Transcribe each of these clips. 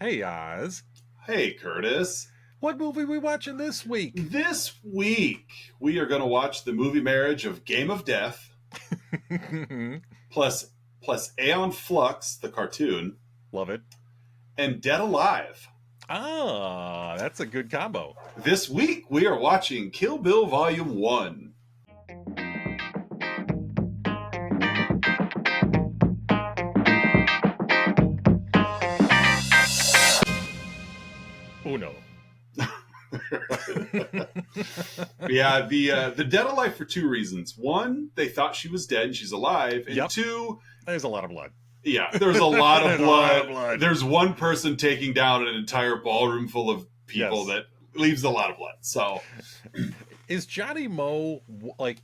Hey, Oz. Hey, Curtis. What movie we watching this week? This week, we are going to watch the movie marriage of Game of Death, plus Aeon Flux, the cartoon. Love it. And Dead Alive. Ah, that's a good combo. This week, we are watching Kill Bill Volume 1. Uno. Yeah, the Dead Alive for two reasons. One, they thought she was dead and she's alive. And two, there's a lot of blood. Yeah, there's a lot of blood. blood. There's one person taking down an entire ballroom full of people that leaves a lot of blood. So, is Johnny Moe like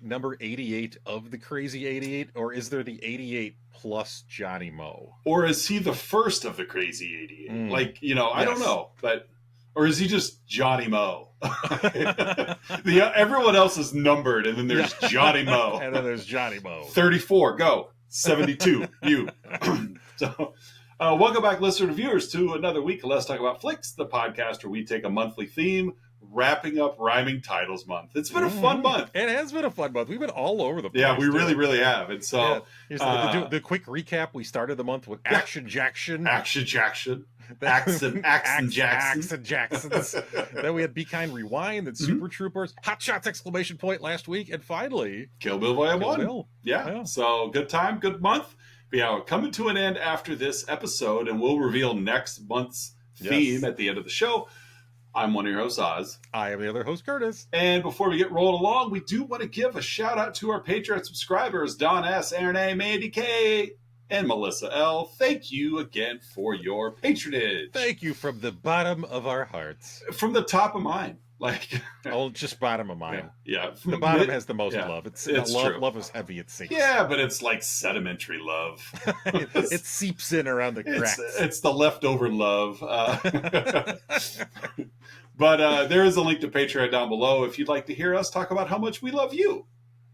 number 88 of the Crazy 88, or is there the 88 plus Johnny Moe? Or is he the first of the Crazy 88? I don't know, or is he just Johnny Moe? Everyone else is numbered, and then there's Johnny Moe. And then there's Johnny Moe. 34, go. 72, you. So, welcome back, listener and viewers, to another week of Let's Talk About Flicks, the podcast where we take a monthly theme, wrapping up Rhyming Titles Month. It's been a fun month. It has been a fun month. We've been all over the place. Yeah, we really have. And so, here's the quick recap. We started the month with Action Jackson. Action Jackson. Axon Jacksons. Axon Jacksons. Then we had Be Kind Rewind, then Super Troopers, Hot Shots exclamation point last week, and finally Kill Bill Volume 1. Bill. Yeah. So good time, good month. But yeah, we're coming to an end after this episode, and we'll reveal next month's theme at the end of the show. I'm one of your hosts, Oz. I am the other host, Curtis. And before we get rolled along, we do want to give a shout out to our Patreon subscribers, Don S., Aaron A., Mandy K., and Melissa L. Thank you again for your patronage. Thank you from the bottom of our hearts. From the top of mine. Just bottom of mine. Yeah. The bottom has the most love. It's true. Love is heavy, it sinks. Yeah, but it's like sedimentary love. It seeps in around the cracks. It's the leftover love. But there is a link to Patreon down below if you'd like to hear us talk about how much we love you.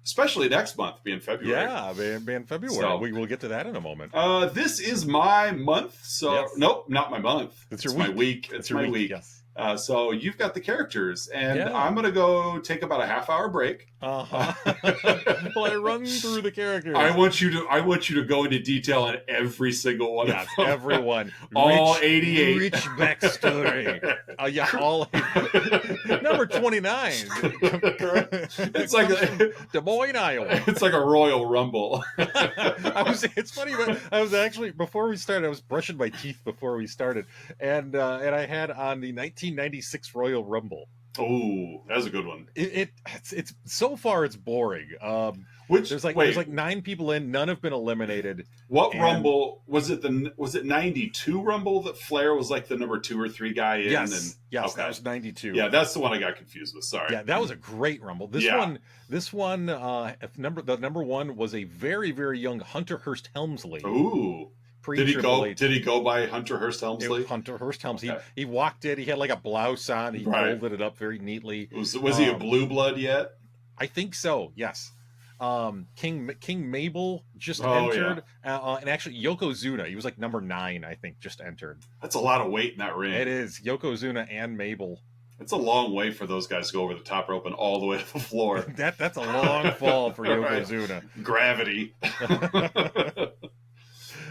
Especially next month, being February. Yeah, being February. So, we will get to that in a moment. This is my month. So, Nope, not my month. It's my week. It's my week. Yes. So you've got the characters, and I'm going to go take about a half-hour break. Well, I run through the characters. I want you to go into detail on every single one of them. Everyone. All 88. Rich backstory. All number 29. It's like Des Moines, Iowa. It's like a Royal Rumble. It's funny, but I was actually, before we started, I was brushing my teeth before we started, and I had on the 1996 Royal Rumble. Oh, that was a good one. It's so far it's boring. There's like 9 people in, none have been eliminated. What Rumble was it? Was it 92 Rumble that Flair was like the number 2 or 3 guy in? Yes, okay. That was 92. Yeah, that's the one I got confused with. Sorry. Yeah, that was a great Rumble. This one, the number 1 was a very, very young Hunter Hearst Helmsley. Ooh. Did he go by Hunter Hearst Helmsley? Hunter Hearst Helmsley. Okay. He walked in. He had like a blouse on. He folded it up very neatly. Was he a blue blood yet? I think so. Yes. King Mabel just entered, and actually Yokozuna. He was like number 9, I think, just entered. That's a lot of weight in that ring. It is. Yokozuna and Mabel. It's a long way for those guys to go over the top rope and all the way to the floor. That's a long fall for Yokozuna. Gravity.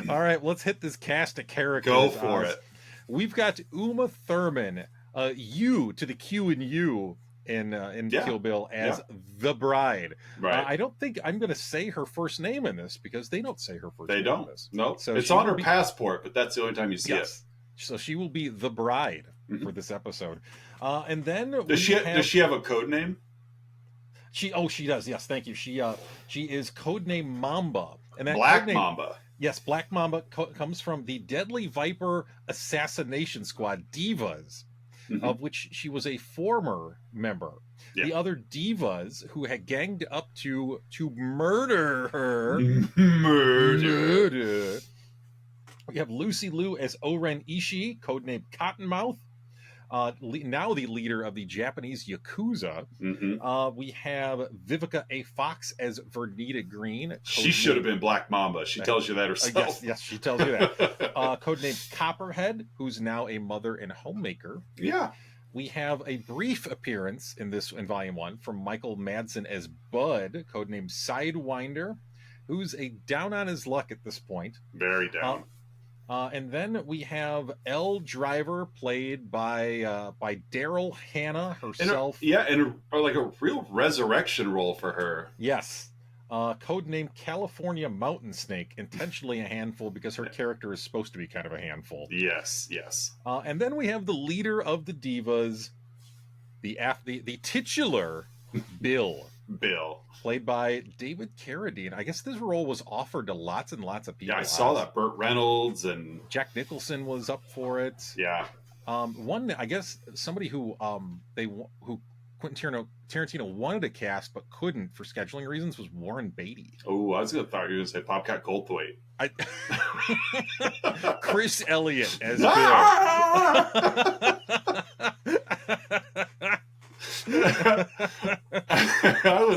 All right, let's hit this cast of characters. Go for it. We've got Uma Thurman, U to the Q and U in Kill Bill as the Bride. Right. I don't think I'm going to say her first name in this because they don't say her first name. They don't. In this. No. So it's on her passport, but that's the only time you see it. So she will be the Bride for this episode. And then does she have a code name? She does. Yes, thank you. She is codename Mamba. And that Black Mamba. Yes, Black Mamba comes from the Deadly Viper Assassination Squad, Divas, of which she was a former member. Yeah. The other Divas who had ganged up to murder her. Murder. We have Lucy Liu as O-Ren Ishii, codenamed Cottonmouth. now the leader of the Japanese Yakuza. We have Vivica A. Fox as Vernita Green. She should have been Black Mamba. She tells you that herself. Yes, she tells you that. Codenamed Copperhead, who's now a mother and homemaker. Yeah. We have a brief appearance in Volume 1 from Michael Madsen as Bud, codenamed Sidewinder, who's a down on his luck at this point. Very down. And then we have Elle Driver, played by Daryl Hannah herself. And like a real resurrection role for her. Yes. Codenamed California Mountain Snake, intentionally a handful because her character is supposed to be kind of a handful. Yes. And then we have the leader of the divas, the titular Bill, played by David Carradine. I guess this role was offered to lots and lots of people. Yeah, I saw that. Burt Reynolds and Jack Nicholson was up for it. Yeah. Somebody who Quentin Tarantino wanted to cast but couldn't for scheduling reasons was Warren Beatty. Oh, I was going to thought you were going to say Bobcat Goldthwait. Chris Elliott as Bill.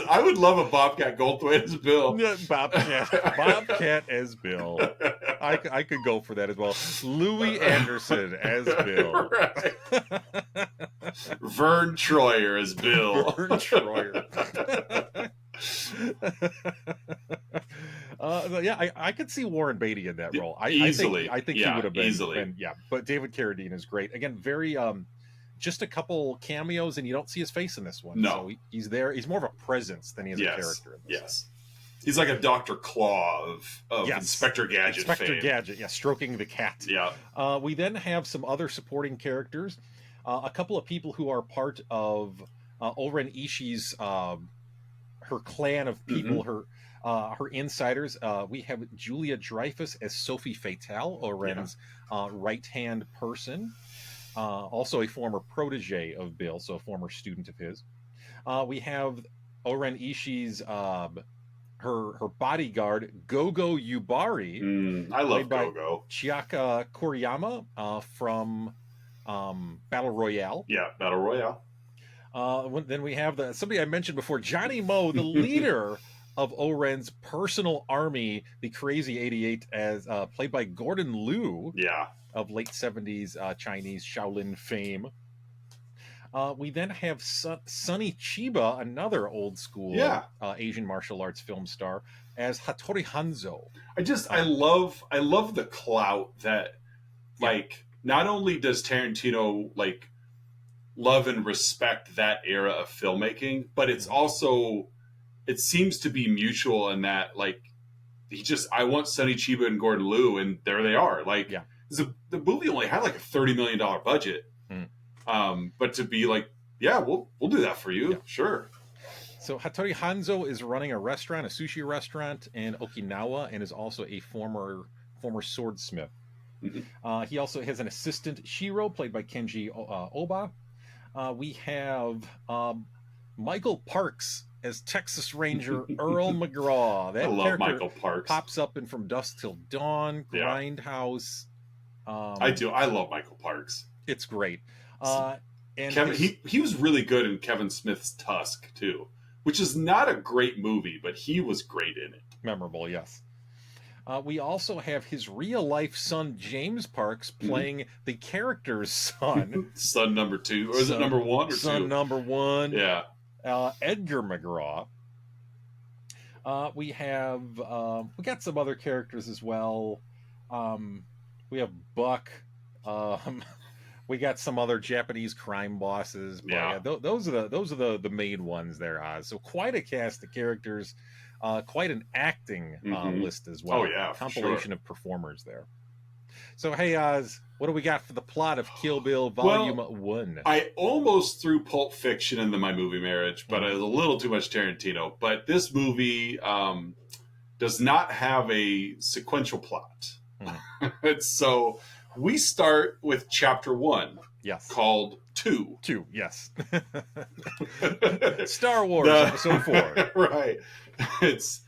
I would love a Bobcat Goldthwait as Bill. Bobcat as Bill. I could go for that as well. Louis Anderson as Bill. Right. Vern Troyer as Bill. Vern Troyer. I could see Warren Beatty in that role. Easily. I think he would have been easily. But David Carradine is great. Again, very just a couple cameos, and you don't see his face in this one. No, so he's there. He's more of a presence than he is a character in this. Yes. He's like a Dr. Claw of Inspector Gadget fame. Gadget, stroking the cat. Yeah. We then have some other supporting characters. A couple of people who are part of O-Ren Ishii's her clan of people, her insiders. We have Julia Dreyfus as Sophie Fatale, O-Ren's right-hand person. Also a former protege of Bill, so a former student of his. We have O-Ren Ishii's her bodyguard, Gogo Yubari. I love Gogo. Chiaka Kuriyama from Battle Royale. Yeah, Battle Royale. Then we have somebody I mentioned before, Johnny Moe, the leader of O-Ren's personal army, the Crazy 88, as played by Gordon Liu. Yeah. Of late 70s Chinese Shaolin fame. We then have Sonny Chiba, another old school Asian martial arts film star, as Hattori Hanzo. I love the clout that, like, not only does Tarantino like love and respect that era of filmmaking, but it's also, it seems to be mutual in that, like, I want Sonny Chiba and Gordon Liu, and there they are. Like, the movie only had like a $30 million budget. But to be like, we'll do that for you. Sure. So Hattori Hanzo is running a sushi restaurant in Okinawa, and is also a former swordsmith. He also has an assistant, Shiro, played by Kenji Oba. We have Michael Parks as Texas Ranger Earl McGraw. That I love Michael Parks. Pops up in From Dusk Till Dawn, Grindhouse. I do. I love Michael Parks. It's great. And he was really good in Kevin Smith's Tusk too, which is not a great movie, but he was great in it. Memorable, yes. We also have his real life son James Parks playing the character's son. Son number 2, or is it number 1 or 2? Son number 1. Yeah. Edgar McGraw. We got some other characters as well. We have Buck. We got some other Japanese crime bosses. But those are the main ones there, Oz. So quite a cast of characters, quite an acting list as well. Oh yeah, compilation of performers there. So hey, Oz, what do we got for the plot of Kill Bill Volume 1? I almost threw Pulp Fiction into my movie marriage, but it was a little too much Tarantino. But this movie does not have a sequential plot. So we start with chapter 1. Yes. Called 2. 2, yes. Star Wars Episode 4. Right. It's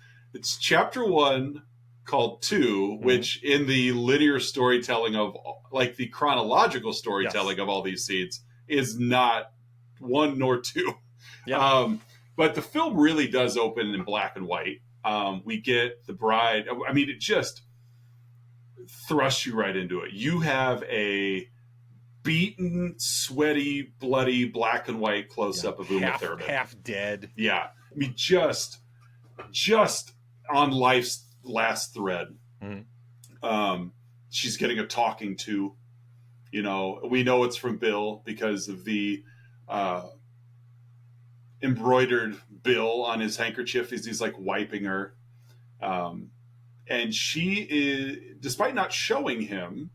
chapter 1 called 2, which in the linear storytelling of, like, the chronological storytelling of all these scenes, is not one nor two. Yeah. But the film really does open in black and white. We get the bride. I mean, it just thrusts you right into it. You have a beaten, sweaty, bloody, black and white close-up of Uma Thurman. Half dead. Yeah. I mean, just on life's last thread. Mm-hmm. She's getting a talking to. You know, we know it's from Bill because of the embroidered Bill on his handkerchief as he's like wiping her. And she is, despite not showing him,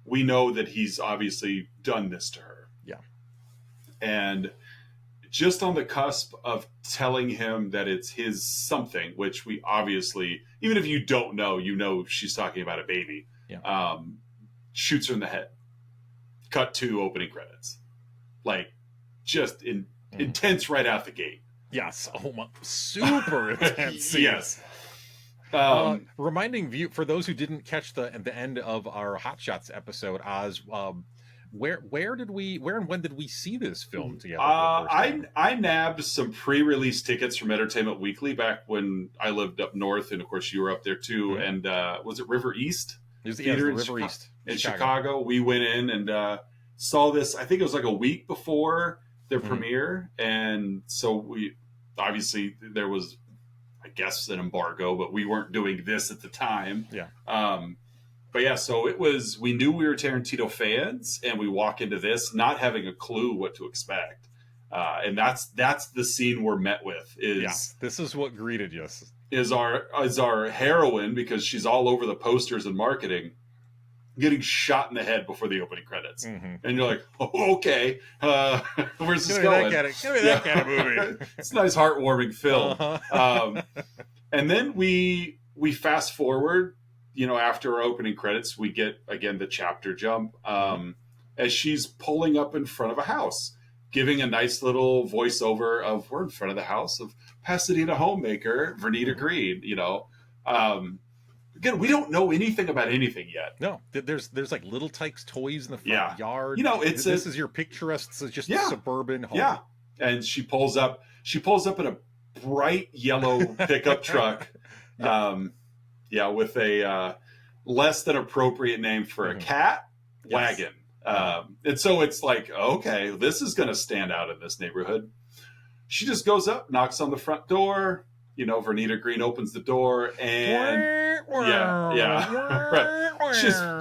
we know that he's obviously done this to her. Yeah. And just on the cusp of telling him that it's his something, which we obviously, even if you don't know, you know she's talking about a baby. Yeah. Shoots her in the head. Cut to opening credits. Like, just intense right out the gate. Yes. Oh my, super intense. Yes. Reminding for those who didn't catch the end of our Hot Shots episode, Oz, where and when did we see this film together? I nabbed some pre-release tickets from Entertainment Weekly back when I lived up north, and of course you were up there too. Mm-hmm. And was it River East? It was the River East in Chicago. We went in and saw this. I think it was like a week before their premiere, and so we obviously there was, I guess, an embargo, but we weren't doing this at the time. Yeah. But yeah, so it was. We knew we were Tarantino fans, and we walk into this not having a clue what to expect, and that's the scene we're met with. This is what greeted you. Is our heroine, because she's all over the posters and marketing, getting shot in the head before the opening credits. Mm-hmm. And you're like, oh, okay, where's this going? Give me that kind of movie. It's a nice, heartwarming film. Uh-huh. And then we fast forward, you know, after our opening credits, we get, again, the chapter jump as she's pulling up in front of a house, giving a nice little voiceover of, we're in front of the house of Pasadena homemaker Vernita Green, you know. Again, we don't know anything about anything yet. No, there's like little Tykes toys in the front yard. You know, this is your picturesque, just suburban home. Yeah, and she pulls up in a bright yellow pickup truck. With a less than appropriate name for a cat wagon. And so it's like, okay, this is going to stand out in this neighborhood. She just goes up, knocks on the front door. You know, Vernita Green opens the door, and right.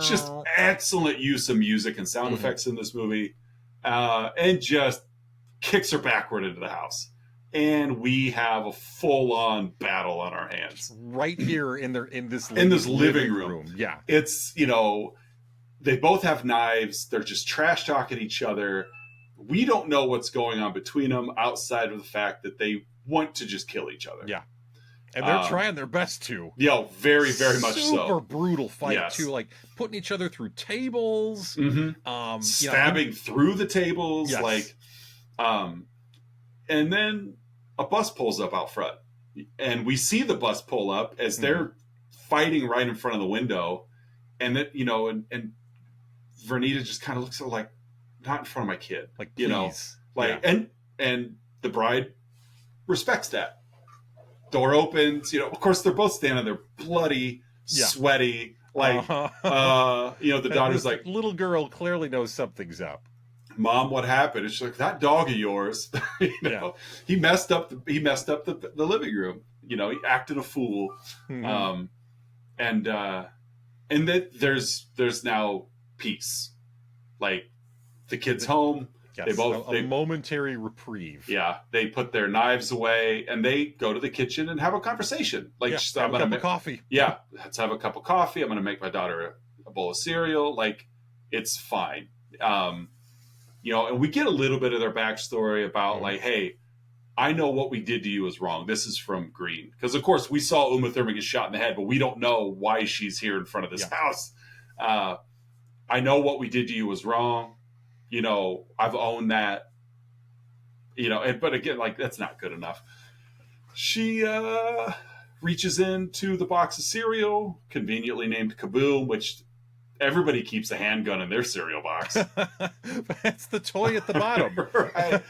Just excellent use of music and sound effects in this movie, and just kicks her backward into the house. And we have a full-on battle on our hands right here in this living room. Yeah, it's, you know, they both have knives. They're just trash talking each other. We don't know what's going on between them outside of the fact that they want to just kill each other. Yeah, and they're trying their best to. Yeah, very, very much so. Super brutal fight too, like putting each other through tables, stabbing through the tables, like, and then a bus pulls up out front, and we see the bus pull up as they're fighting right in front of the window, and that, you know, and Vernita just kind of looks like, not in front of my kid, like, you know, like, and the bride respects that. Door opens, you know, of course they're both standing there bloody, sweaty, like, you know, the daughter's like, little girl clearly knows something's up. Mom, what happened? And she's like, that dog of yours, you know, he messed up the living room, you know, he acted a fool. And that there's now peace. Like, the kid's home. Yes, they both a momentary reprieve. Yeah, they put their knives away and they go to the kitchen and have a conversation. Like, have a cup of coffee. Yeah, let's have a cup of coffee. I'm going to make my daughter a bowl of cereal. Like, it's fine. You know, and we get a little bit of their backstory about like, hey, I know what we did to you is wrong. This is from Green. Because, of course, we saw Uma Thurman get shot in the head, but we don't know why she's here in front of this house. I know what we did to you was wrong. You know, I've owned that. You know, but again, like, that's not good enough. She reaches into the box of cereal, conveniently named Kaboom, which everybody keeps a handgun in their cereal box. That's the toy at the bottom. Right.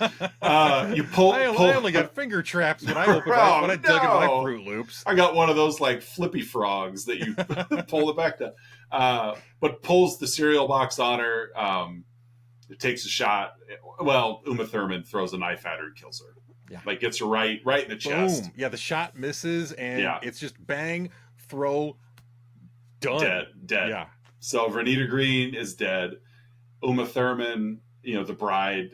You pull. I only got finger traps when I opened when I dug in my Fruit Loops. I got one of those like flippy frogs that you pull it back to. But pulls the cereal box on her. It takes a shot. Well, Uma Thurman throws a knife at her and kills her. Yeah. Like gets her right in the chest. Boom. Yeah, the shot misses and it's just bang, throw, done. Dead. Yeah. So Vernita Green is dead. Uma Thurman, the bride.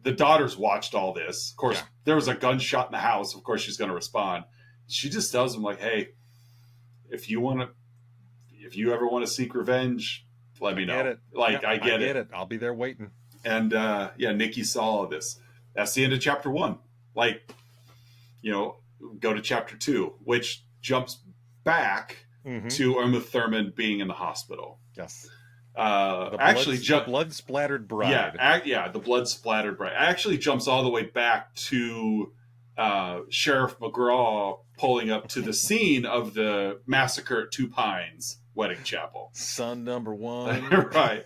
The daughters watched all this. Of course, there was a gunshot in the house. Of course, she's going to respond. She just tells them like, "Hey, if you ever want to seek revenge, let me know." Get it. Like I get it. I'll be there waiting. And Nikki saw all of this. That's the end of chapter 1. Like, go to chapter 2, which jumps back to Uma Thurman being in the hospital. Yes. The blood-splattered bride. Yeah, the blood-splattered bride. Actually jumps all the way back to Sheriff McGraw pulling up to the scene of the massacre at Two Pines wedding chapel. Son number 1. Right.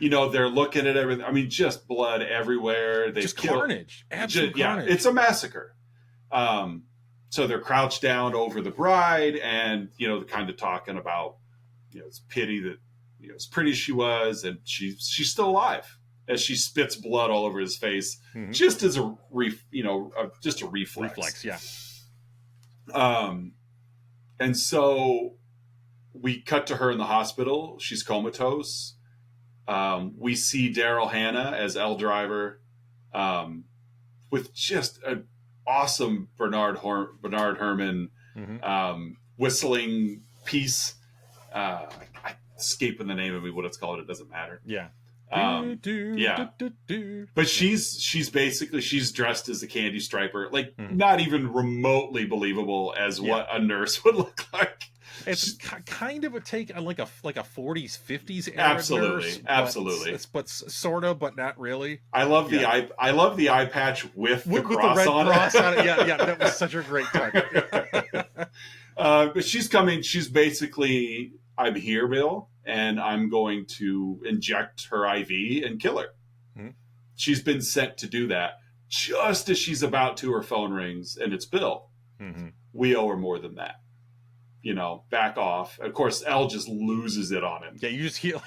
They're looking at everything. I mean, just blood everywhere. Carnage. Absolute carnage. Yeah, it's a massacre. So they're crouched down over the bride and, they're kind of talking about, it's pity that, as pretty as she was and she's still alive as she spits blood all over his face, just as a just a reflex. Yeah. And so we cut to her in the hospital. She's comatose. We see Daryl Hannah as L Driver, with just an awesome Bernard Herrmann whistling piece. I'm escaping the name of what it's called. It doesn't matter. Yeah. But she's basically dressed as a candy striper, like not even remotely believable as what a nurse would look like. It's kind of a take on like a 40s 50s era absolutely nurse, but sort of, but not really. I love the eye patch with the cross red on cross it. on it. Yeah, that was such a great touch. But she's coming. She's basically, I'm here, Bill, and I'm going to inject her IV and kill her. She's been sent to do that. Just as she's about to, her phone rings, and it's Bill. We owe her more than that. Back off. Of course, Elle just loses it on him. Yeah, you just hear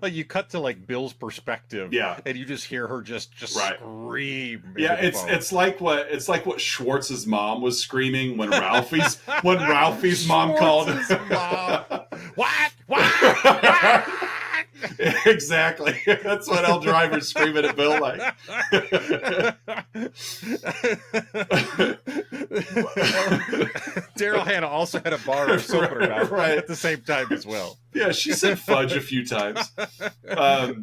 like you cut to like Bill's perspective. Yeah, and you just hear her just scream. Yeah, it's like what Schwartz's mom was screaming when Ralphie's mom called. Mom. What? Exactly. That's what Elle Driver's screaming at Bill like. Daryl Hannah also had a bar of soap in her mouth at the same time as well. Yeah, she said fudge a few times.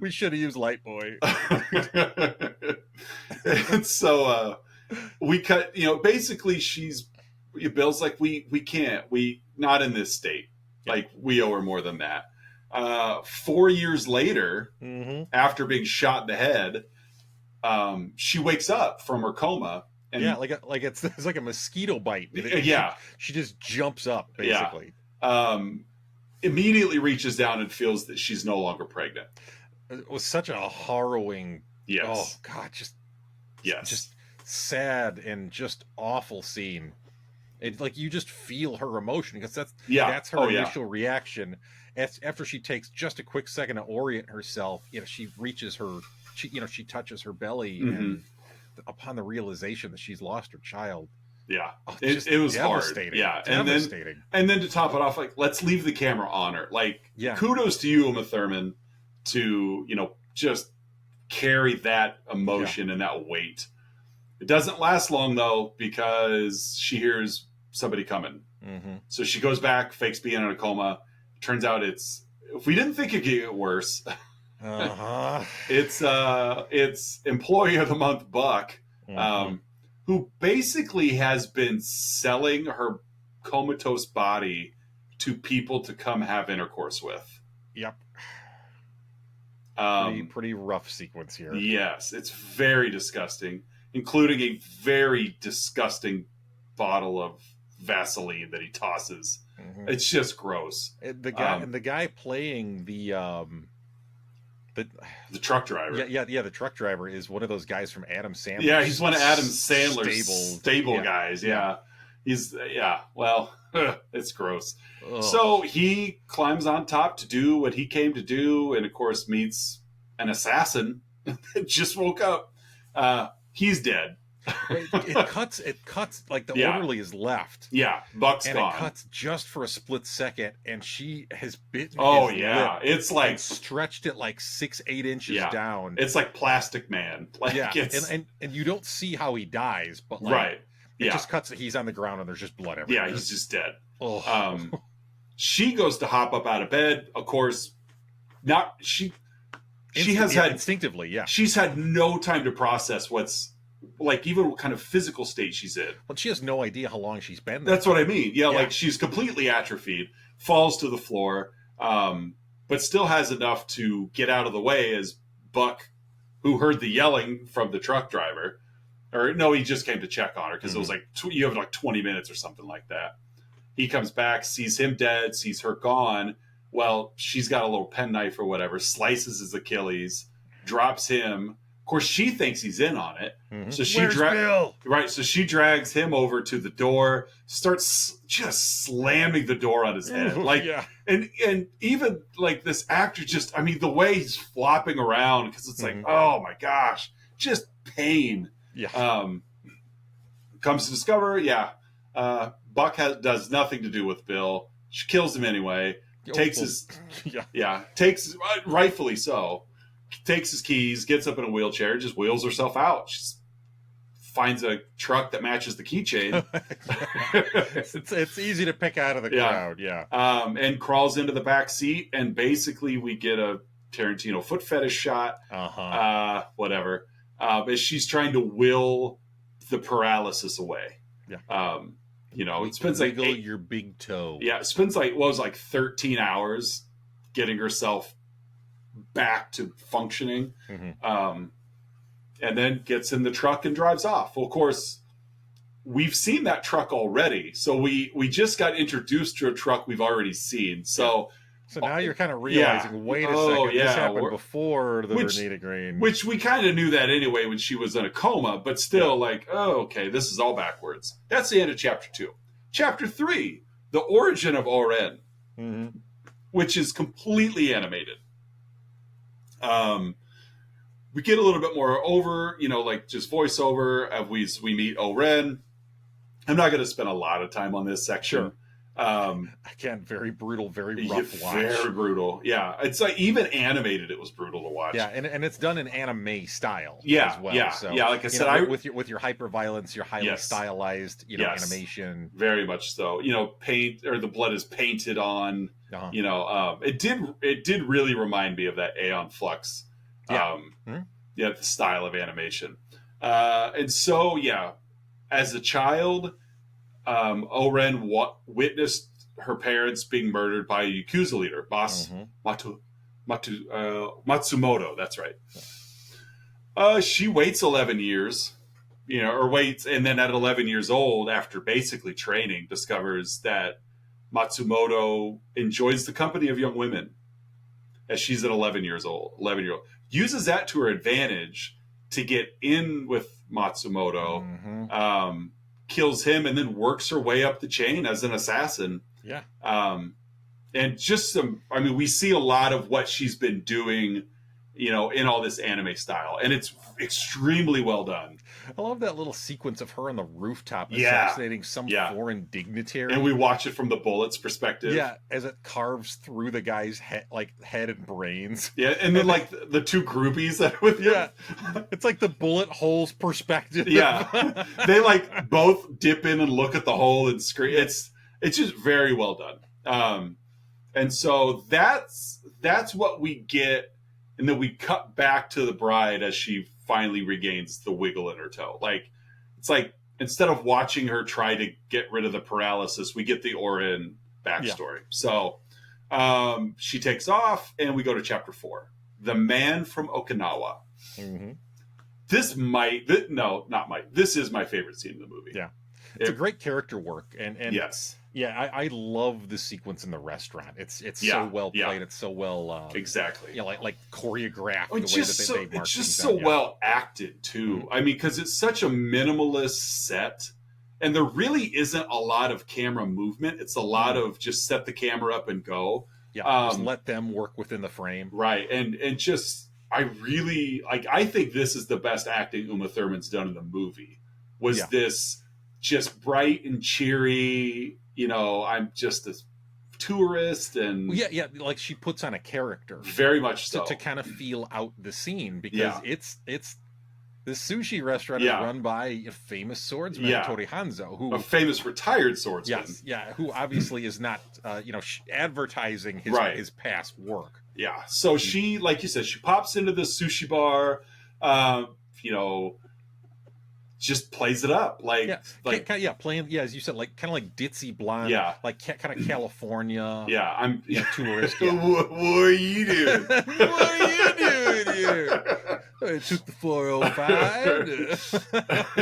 We should have used Light Boy. And so we cut, basically Bill's like, we can't, not in this state. Yeah. Like, we owe her more than that. 4 years later, after being shot in the head, she wakes up from her coma. And it's like a mosquito bite. She just jumps up basically. Yeah. Immediately reaches down and feels that she's no longer pregnant. It was such a harrowing. Yes. Oh God, just sad and just awful scene. It like you just feel her emotion because that's her initial reaction. After she takes just a quick second to orient herself, she reaches her, she touches her belly, and upon the realization that she's lost her child, it was devastating. Hard. Devastating. And then to top it off, like, let's leave the camera on her. Like, kudos to you, Uma Thurman, to just carry that emotion and that weight. It doesn't last long though because she hears somebody coming, so she goes back, fakes being in a coma. Turns out if we didn't think it could get worse, it's Employee of the Month Buck, who basically has been selling her comatose body to people to come have intercourse with. Yep. Pretty rough sequence here. Yes, it's very disgusting, including a very disgusting bottle of Vaseline that he tosses. Mm-hmm. It's just gross. The guy playing the truck driver. Yeah. The truck driver is one of those guys from Adam Sandler. Yeah, he's one of Adam Sandler's stable guys. Yeah. He's well, it's gross. Ugh. So he climbs on top to do what he came to do, and of course meets an assassin that just woke up. He's dead. It cuts like the orderly is left. Yeah, Buck's and gone. It cuts just for a split second, and she has bitten. Oh his yeah, lip it's like and stretched it like 6-8 inches down. It's like Plastic Man. Like and you don't see how he dies, but like, right. It just cuts. He's on the ground, and there's just blood everywhere. Yeah, he's just dead. Oh. She goes to hop up out of bed. Of course, she has had instinctively. Yeah, she's had no time to process what's. Like, even what kind of physical state she's in. Well, she has no idea how long she's been there. That's what I mean. Yeah, like, she's completely atrophied, falls to the floor, but still has enough to get out of the way as Buck, who heard the yelling from the truck driver, or no, he just came to check on her because it was like, you have like 20 minutes or something like that. He comes back, sees him dead, sees her gone. Well, she's got a little penknife or whatever, slices his Achilles, drops him. Of course, she thinks he's in on it, so she So she drags him over to the door, starts just slamming the door on his head, and even like this actor just, I mean, the way he's flopping around because it's like, oh my gosh, just pain. Yeah. Comes to discover, Buck does nothing to do with Bill. She kills him anyway. Rightfully so. Takes his keys, gets up in a wheelchair, just wheels herself out. She finds a truck that matches the keychain. it's easy to pick out of the crowd, and crawls into the back seat, and basically we get a Tarantino foot fetish shot. Whatever. As she's trying to will the paralysis away. Yeah. It spends like your big toe. Yeah, it spends like 13 hours getting herself back to functioning, and then gets in the truck and drives off. Well, of course, we've seen that truck already, so we just got introduced to a truck we've already seen. So now you're kind of realizing, wait a second, this happened before the Vernita Green, which we kind of knew that anyway when she was in a coma, but still, okay, this is all backwards. That's the end of chapter 2. Chapter 3, the origin of O-Ren, which is completely animated. We get a little bit more just voiceover of we meet O-Ren. I'm not going to spend a lot of time on this section. Again, very brutal, very rough watch. Very brutal. Yeah, it's like even animated, it was brutal to watch. Yeah, and it's done in anime style. Yeah, as well. Yeah, so, Like I said, with your hyper violence, your highly stylized, animation. Very much so. Paint or the blood is painted on. It did really remind me of that Aeon Flux. The style of animation. And so as a child, O-Ren witnessed her parents being murdered by a Yakuza leader, boss Matsumoto. That's right. She waits 11 years, and then at 11 years old, after basically training, discovers that Matsumoto enjoys the company of young women, as she's an 11-year-old. Uses that to her advantage to get in with Matsumoto, kills him, and then works her way up the chain as an assassin. Yeah. And just we see a lot of what she's been doing, in all this anime style. And it's extremely well done. I love that little sequence of her on the rooftop assassinating some foreign dignitary. And we watch it from the bullet's perspective. Yeah, as it carves through the guy's head and brains. Yeah, and then the two groupies that are with him. Yeah, it's like the bullet hole's perspective. Yeah, they both dip in and look at the hole and scream. It's just very well done. And so that's what we get. And then we cut back to the bride as she finally regains the wiggle in her toe. It's like instead of watching her try to get rid of the paralysis, we get the O-Ren backstory. Yeah. So she takes off, and we go to chapter 4. The Man from Okinawa. Mm-hmm. This is my favorite scene in the movie. Yeah. It's a great character work, and yes. Yeah, I love the sequence in the restaurant. It's so well played. It's so well exactly. Yeah, like choreographed. The way that they mark it's just so well acted too. I mean, because it's such a minimalist set, and there really isn't a lot of camera movement. It's a lot of just set the camera up and go. Yeah, just let them work within the frame. Right, and just I really like. I think this is the best acting Uma Thurman's done in the movie. Was this just bright and cheery? You know, I'm just a tourist, and yeah, like she puts on a character, very much so, to kind of feel out the scene, because it's the sushi restaurant is run by a famous swordsman, Hattori Hanzo, who a famous retired swordsman, who obviously is not advertising his past work. Yeah, so she, like you said, she pops into the sushi bar, you know. Just plays it up playing as you said, like kind of like ditzy blonde, like kind of California, I'm tourist. What are you doing? What are you doing here? I took the 405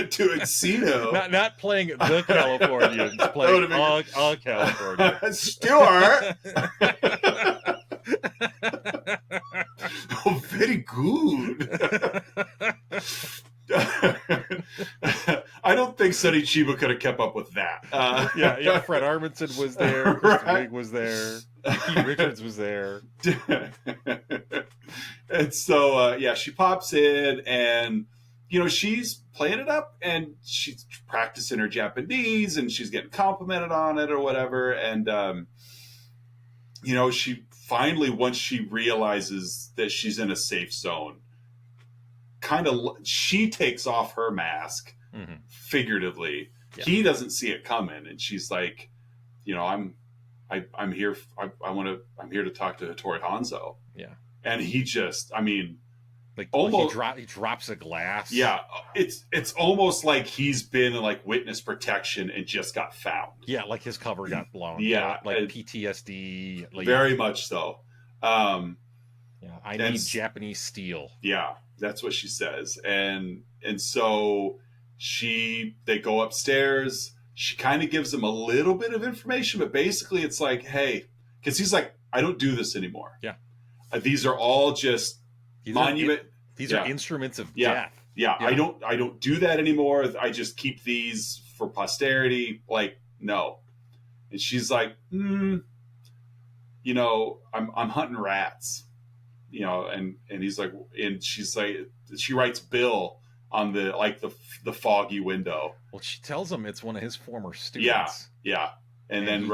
to Encino. Not playing the Californians, playing all California. Stuart. Oh, very good. I don't think Sonny Chiba could have kept up with that. Fred Armisen was there. Kristen Wiig was there. Keith Richards was there. And so, she pops in, and you know, she's playing it up, and she's practicing her Japanese, and she's getting complimented on it or whatever. And you know, she finally, once she realizes that she's in a safe zone, she takes off her mask, figuratively. He doesn't see it coming, and she's like, you know, I'm here. I'm here to talk to Hattori Hanzo. Yeah, and he just, I mean, like almost he drops a glass. Yeah, it's almost like he's been in like witness protection and just got found. Yeah, like his cover got blown. Yeah, like PTSD. Like, very much so. I need Japanese steel. Yeah. That's what she says. And so they go upstairs. She kind of gives him a little bit of information, but basically it's like, hey, because he's like, I don't do this anymore. Yeah. These are all just these are instruments of death. Yeah. I don't do that anymore. I just keep these for posterity. Like, no. And she's like, you know, I'm hunting rats. You know, and he's like, and she's like, she writes Bill on the foggy window. Well, she tells him it's one of his former students. Yeah. And then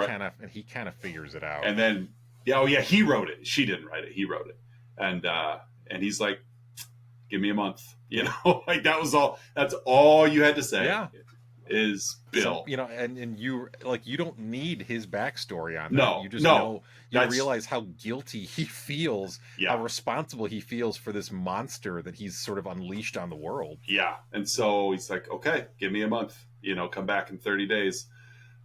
he kind of figures it out. And then, he wrote it. She didn't write it. He wrote it. And he's like, give me a month. You know, like that's all you had to say. Yeah. Is Bill. So, you know, and you don't need his backstory on that. No, you just know, realize how guilty he feels, how responsible he feels for this monster that he's sort of unleashed on the world. Yeah. And so he's like, okay, give me a month, you know, come back in 30 days.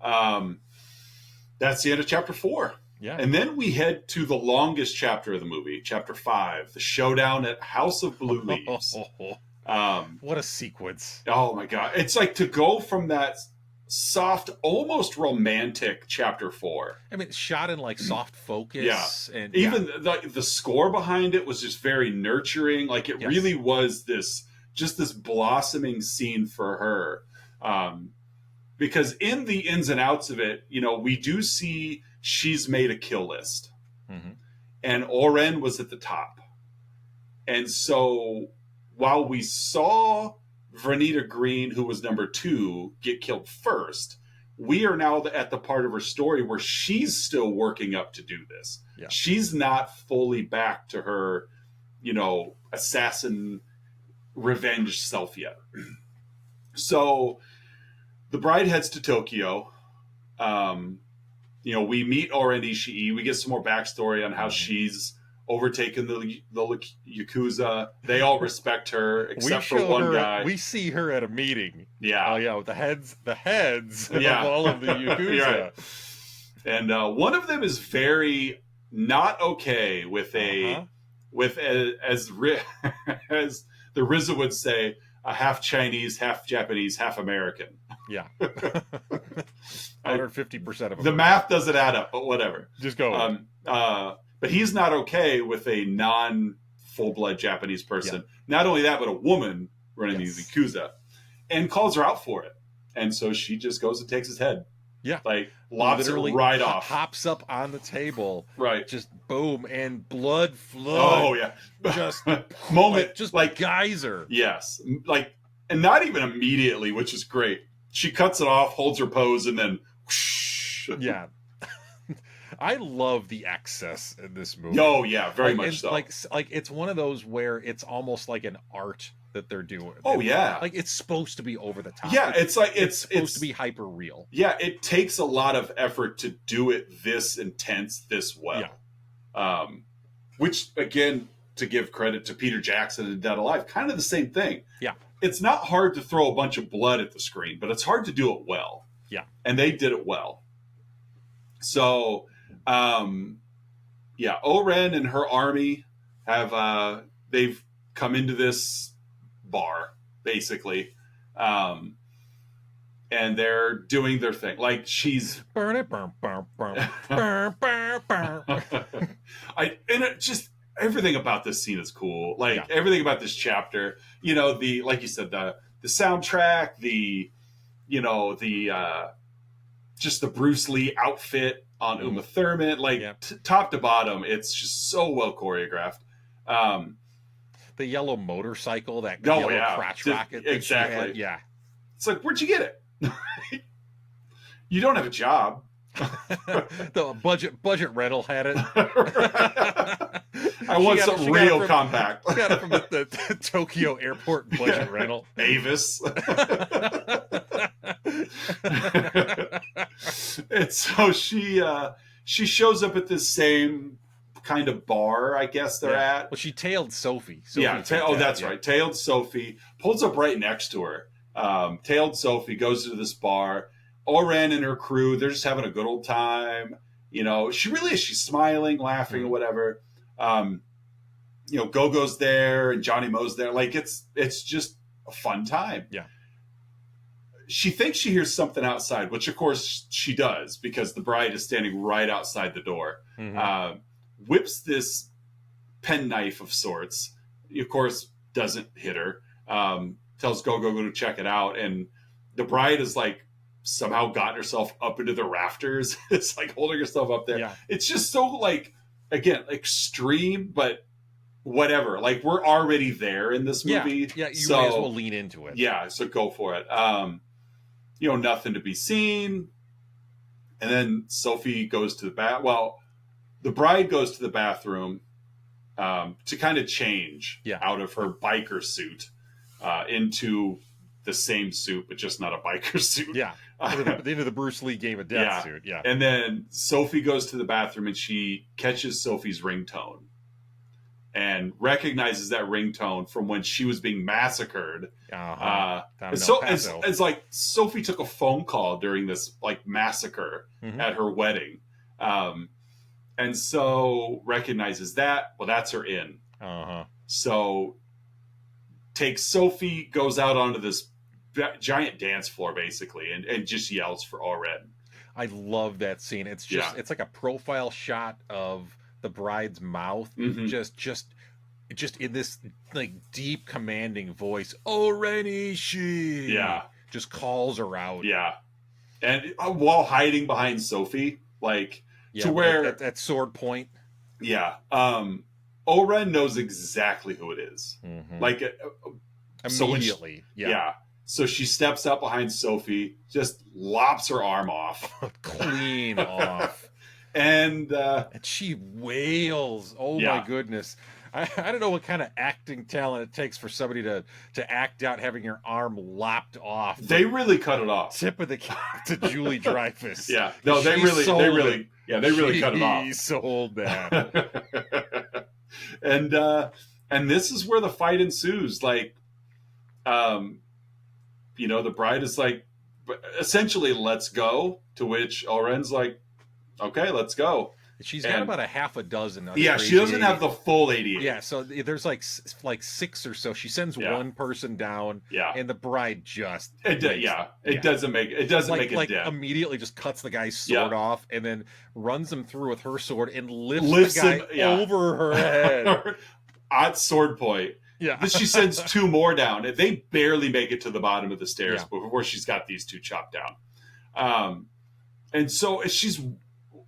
That's the end of chapter 4. Yeah. And then we head to the longest chapter of the movie, chapter 5, the showdown at House of Blue Leaves. What a sequence. Oh my God. It's like to go from that soft, almost romantic chapter 4. I mean, shot in like soft focus. Yeah. And even the score behind it was just very nurturing. Like it really was this blossoming scene for her. Because in the ins and outs of it, you know, we do see she's made a kill list. Mm-hmm. And O-Ren was at the top. And so while we saw Vernita Green, who was number 2, get killed first, we are now at the part of her story where she's still working up to do this. Yeah. She's not fully back to her, you know, assassin revenge self yet. So the bride heads to Tokyo. You know, we meet O-Ren Ishii. We get some more backstory on how she's overtaken the Yakuza. They all respect her, except for one guy. We see her at a meeting. Yeah. Oh, yeah, with the heads of all of the Yakuza. Right. And one of them is very not okay with as the RZA would say, a half Chinese, half Japanese, half American. Yeah. 150% of the math doesn't add up, but whatever. Just go. But he's not okay with a non-full-blood Japanese person. Yeah. Not only that, but a woman running the Yakuza, and calls her out for it. And so she just goes and takes his head. Yeah. Like, lops it right off. Hops up on the table. Right. Just boom, and blood flow. Oh, yeah. Just moment. Just like geyser. Yes. Like, and not even immediately, which is great. She cuts it off, holds her pose, and then whoosh. Yeah. I love the excess in this movie. Oh, yeah, very much so. Like it's one of those where it's almost like an art that they're doing. Oh, yeah. Like, it's supposed to be over the top. Yeah, it's supposed to be hyper real. Yeah, it takes a lot of effort to do it this intense, this well. Yeah. Which, again, to give credit to Peter Jackson and Dead Alive, kind of the same thing. Yeah. It's not hard to throw a bunch of blood at the screen, but it's hard to do it well. Yeah. And they did it well. So, yeah, O-Ren and her army have, they've come into this bar, basically. And they're doing their thing. Like, she's... Burn it, burn, burn, burn, burn, burn, burn. And it just... Everything about this scene is cool. Like, everything about this chapter, you know, like you said, the soundtrack, just the Bruce Lee outfit on Uma Thurman, like top to bottom, it's just so well choreographed. The yellow motorcycle, that yellow crotch rocket. Exactly. Yeah. It's like, where'd you get it? You don't have a job. The budget rental had it. I want something real compact. Got it from the Tokyo airport budget rental. Avis. And so she shows up at this same kind of bar, I guess they're at. Well, she tailed Sophie. That's right. Tailed Sophie. Pulls up right next to her. Tailed Sophie goes to this bar. O-Ren and her crew, they're just having a good old time. You know, she's smiling, laughing, or whatever. You know, Go-Go's there and Johnny Moe's there. Like, it's just a fun time. Yeah. She thinks she hears something outside, which of course she does, because the bride is standing right outside the door. Mm-hmm. Whips this penknife of sorts. He, of course, doesn't hit her. Tells Go-Go to check it out. And the bride is like, somehow gotten herself up into the rafters. It's like holding herself up there. Yeah. It's just so, like, again, extreme, but whatever. Like, we're already there in this movie. Yeah, you may as well lean into it. Yeah, so go for it. You know, nothing to be seen. And then Sophie goes to the bride goes to the bathroom to kind of change out of her biker suit into the same suit, but just not a biker suit. Yeah. Into the Bruce Lee Game of Death suit. Yeah. And then Sophie goes to the bathroom and she catches Sophie's ringtone and recognizes that ringtone from when she was being massacred. It's like Sophie took a phone call during this, like, massacre at her wedding. And so recognizes that. Well, that's her in. So takes Sophie, goes out onto this giant dance floor, basically, and just yells for O-Ren. I love that scene. It's just it's like a profile shot of the bride's mouth, just in this, like, deep commanding voice. O-Ren Ishii. Yeah, just calls her out. Yeah, and while hiding behind Sophie, like, to where at sword point. Yeah, O-Ren knows exactly who it is. Like, immediately. So she steps up behind Sophie, just lops her arm off. Clean off. And she wails. Oh, my goodness. I don't know what kind of acting talent it takes for somebody to act out having your arm lopped off. They really cut it off. Tip of the cap to Julie Dreyfus. Yeah. No, they really cut it off. He sold that. And this is where the fight ensues. Like, you know, the bride is like, essentially, let's go. To which O-Ren's like, okay, let's go. She's got about a half a dozen. Yeah, she doesn't have the full 88. Yeah, so there's like 6 or so. She sends one person down. Yeah, and the bride just it doesn't make it like dent. Immediately just cuts the guy's sword off and then runs him through with her sword and lifts the guy over her head at sword point. Yeah, but she sends 2 more down, and they barely make it to the bottom of the stairs before she's got these 2 chopped down. And so she's,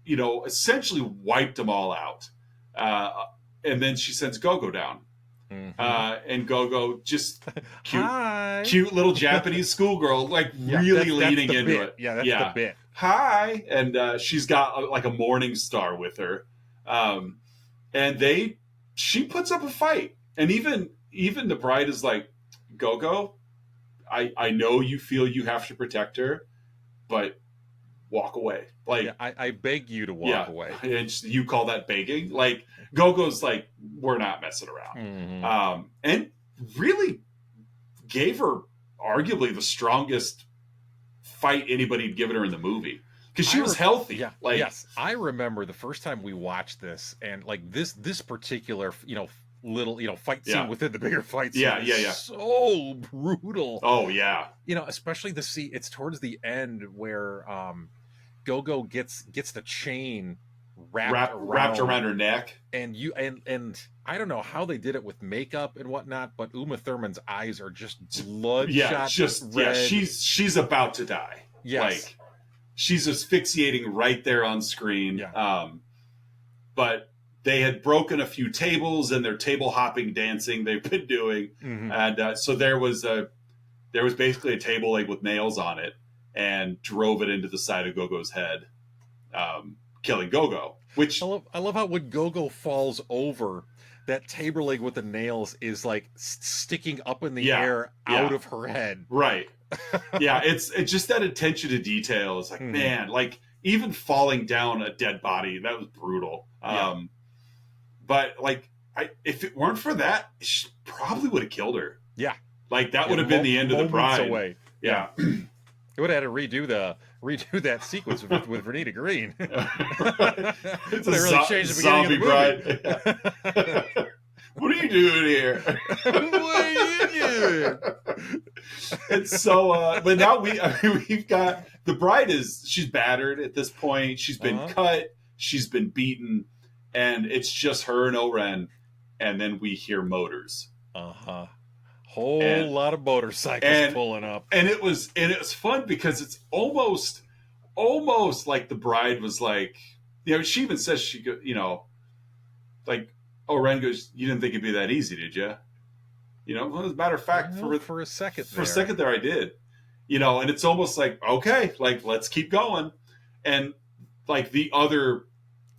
essentially wiped them all out. And then she sends Gogo down. Mm-hmm. And Gogo just cute little Japanese schoolgirl, like really leaning into it. Yeah, that's the bit. Hi. And she's got like a morning star with her. And she puts up a fight. And even the bride is like, Gogo, I know you feel you have to protect her, but walk away. Like, I beg you to walk away. And you call that begging? Like, Gogo's like, we're not messing around. Mm-hmm. And really gave her arguably the strongest fight anybody had given her in the movie. Because she was healthy. Yeah. Yes. I remember the first time we watched this, and like this particular, little fight scene within the bigger fight scene so brutal. Oh yeah, especially it's towards the end where Gogo gets the chain wrapped around her neck, and I don't know how they did it with makeup and whatnot, but Uma Thurman's eyes are just bloodshot red. She's about to die. Yes. Like she's asphyxiating right there on screen. But they had broken a few tables and their table hopping dancing they've been doing. Mm-hmm. And so there was basically a table leg with nails on it and drove it into the side of Gogo's head, killing Gogo. Which I love how when Gogo falls over, that table leg with the nails is like sticking up in the air out of her head. Right. Yeah. It's just that attention to detail. It's like, man, like even falling down a dead body, that was brutal. But like, if it weren't for that, she probably would have killed her. Yeah, like that would have been the end of the bride. Away. Yeah, it would have had to redo that sequence with Vernita Green. It's a really changed the zombie bride. What are you doing here? What are you doing? It's so. But now we've got the bride she's battered at this point. She's been cut. She's been beaten. And it's just her and O-Ren, and then we hear motors. Whole lot of motorcycles pulling up. And it was fun because it's almost like the bride was like, she even says like O-Ren goes, you didn't think it'd be that easy, did you? Well, as a matter of fact, for a second there I did. And it's almost like, okay, like let's keep going, and like the other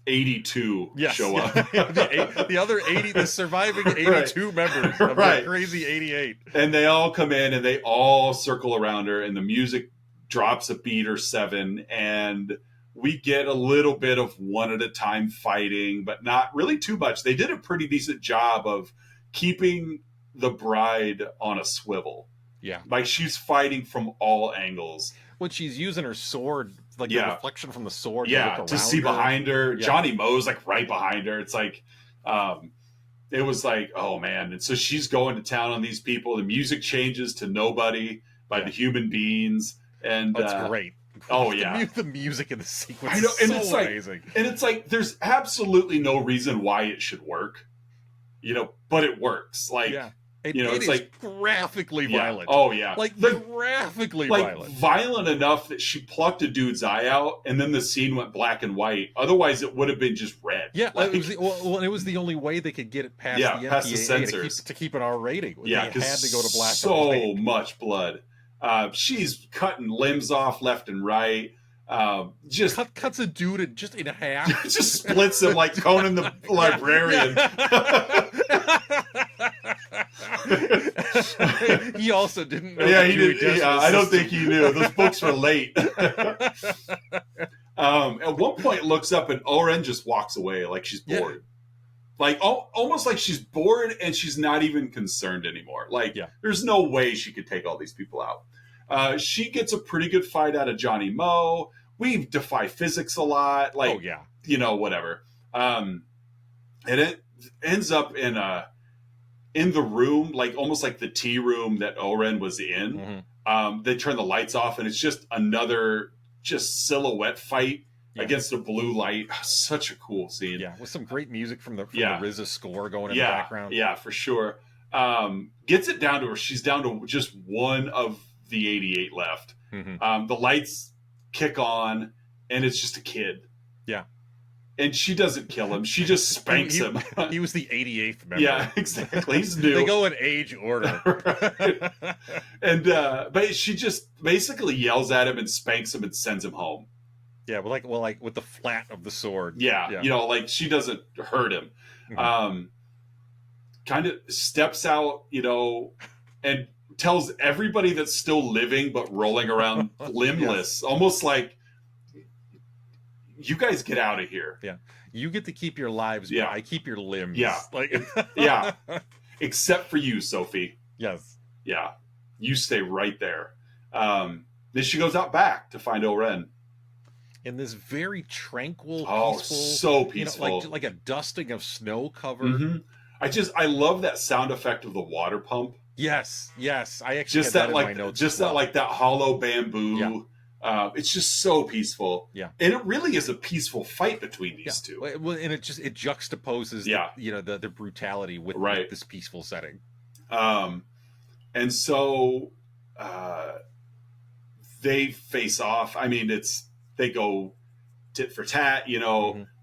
82 show up. the other 80, the surviving 82 members of the crazy 88. And they all come in and they all circle around her, and the music drops a beat or 7, and we get a little bit of one at a time fighting, but not really too much. They did a pretty decent job of keeping the bride on a swivel. Yeah. Like she's fighting from all angles. When she's using her sword, like the reflection from the sword to see behind her. Johnny Moe's like right behind her. It's like it was like, oh man. And so she's going to town on these people. The music changes to Nobody by the Human Beings. And that's great. Oh yeah. The music in the sequence I know, and is it's amazing. And it's like there's absolutely no reason why it should work. But it works. Like it's like graphically violent. Oh yeah, like graphically violent. Violent enough that she plucked a dude's eye out, and then the scene went black and white. Otherwise, it would have been just red. Yeah, it was the only way they could get it past the past the MPAA censors to keep an R rating. Yeah, they had to go to black. So much blood. She's cutting limbs off left and right. Just cuts a dude in half. Just splits him like Conan the Librarian. He also didn't know. Yeah, he did. Yeah, I don't think he knew. Those books were late. At one point, looks up and O-Ren just walks away like she's bored. Like almost like she's bored and she's not even concerned anymore. Like there's no way she could take all these people out. She gets a pretty good fight out of Johnny Moe. We defy physics a lot. Like whatever. And it ends up in the room, like almost like the tea room that O-Ren was in. They turn the lights off, and it's just another silhouette fight against a blue light. Such a cool scene. Yeah, with some great music from the RZA score going in the background. Yeah, for sure. Gets it down to where she's down to just one of the 88 left. The lights kick on, and it's just a kid. Yeah. And she doesn't kill him. She just spanks him. He was the 88th member. Yeah, exactly. He's new. They go in age order. Right. And but she just basically yells at him and spanks him and sends him home. Yeah, like with the flat of the sword. Yeah. Like she doesn't hurt him. Kind of steps out, and tells everybody that's still living but rolling around limbless, almost like, you guys get out of here. Yeah. You get to keep your lives, but I keep your limbs. Yeah. Yeah. Except for you, Sophie. Yes. Yeah. You stay right there. Then she goes out back to find O-Ren. In this very tranquil, peaceful. So peaceful. Like a dusting of snow cover. I love that sound effect of the water pump. Yes. I actually just had that in my notes. Just that like that hollow bamboo. Yeah. It's just so peaceful. Yeah. And it really is a peaceful fight between these two. Well, and it juxtaposes the brutality with this peaceful setting. And so they face off. I mean, they go tit for tat,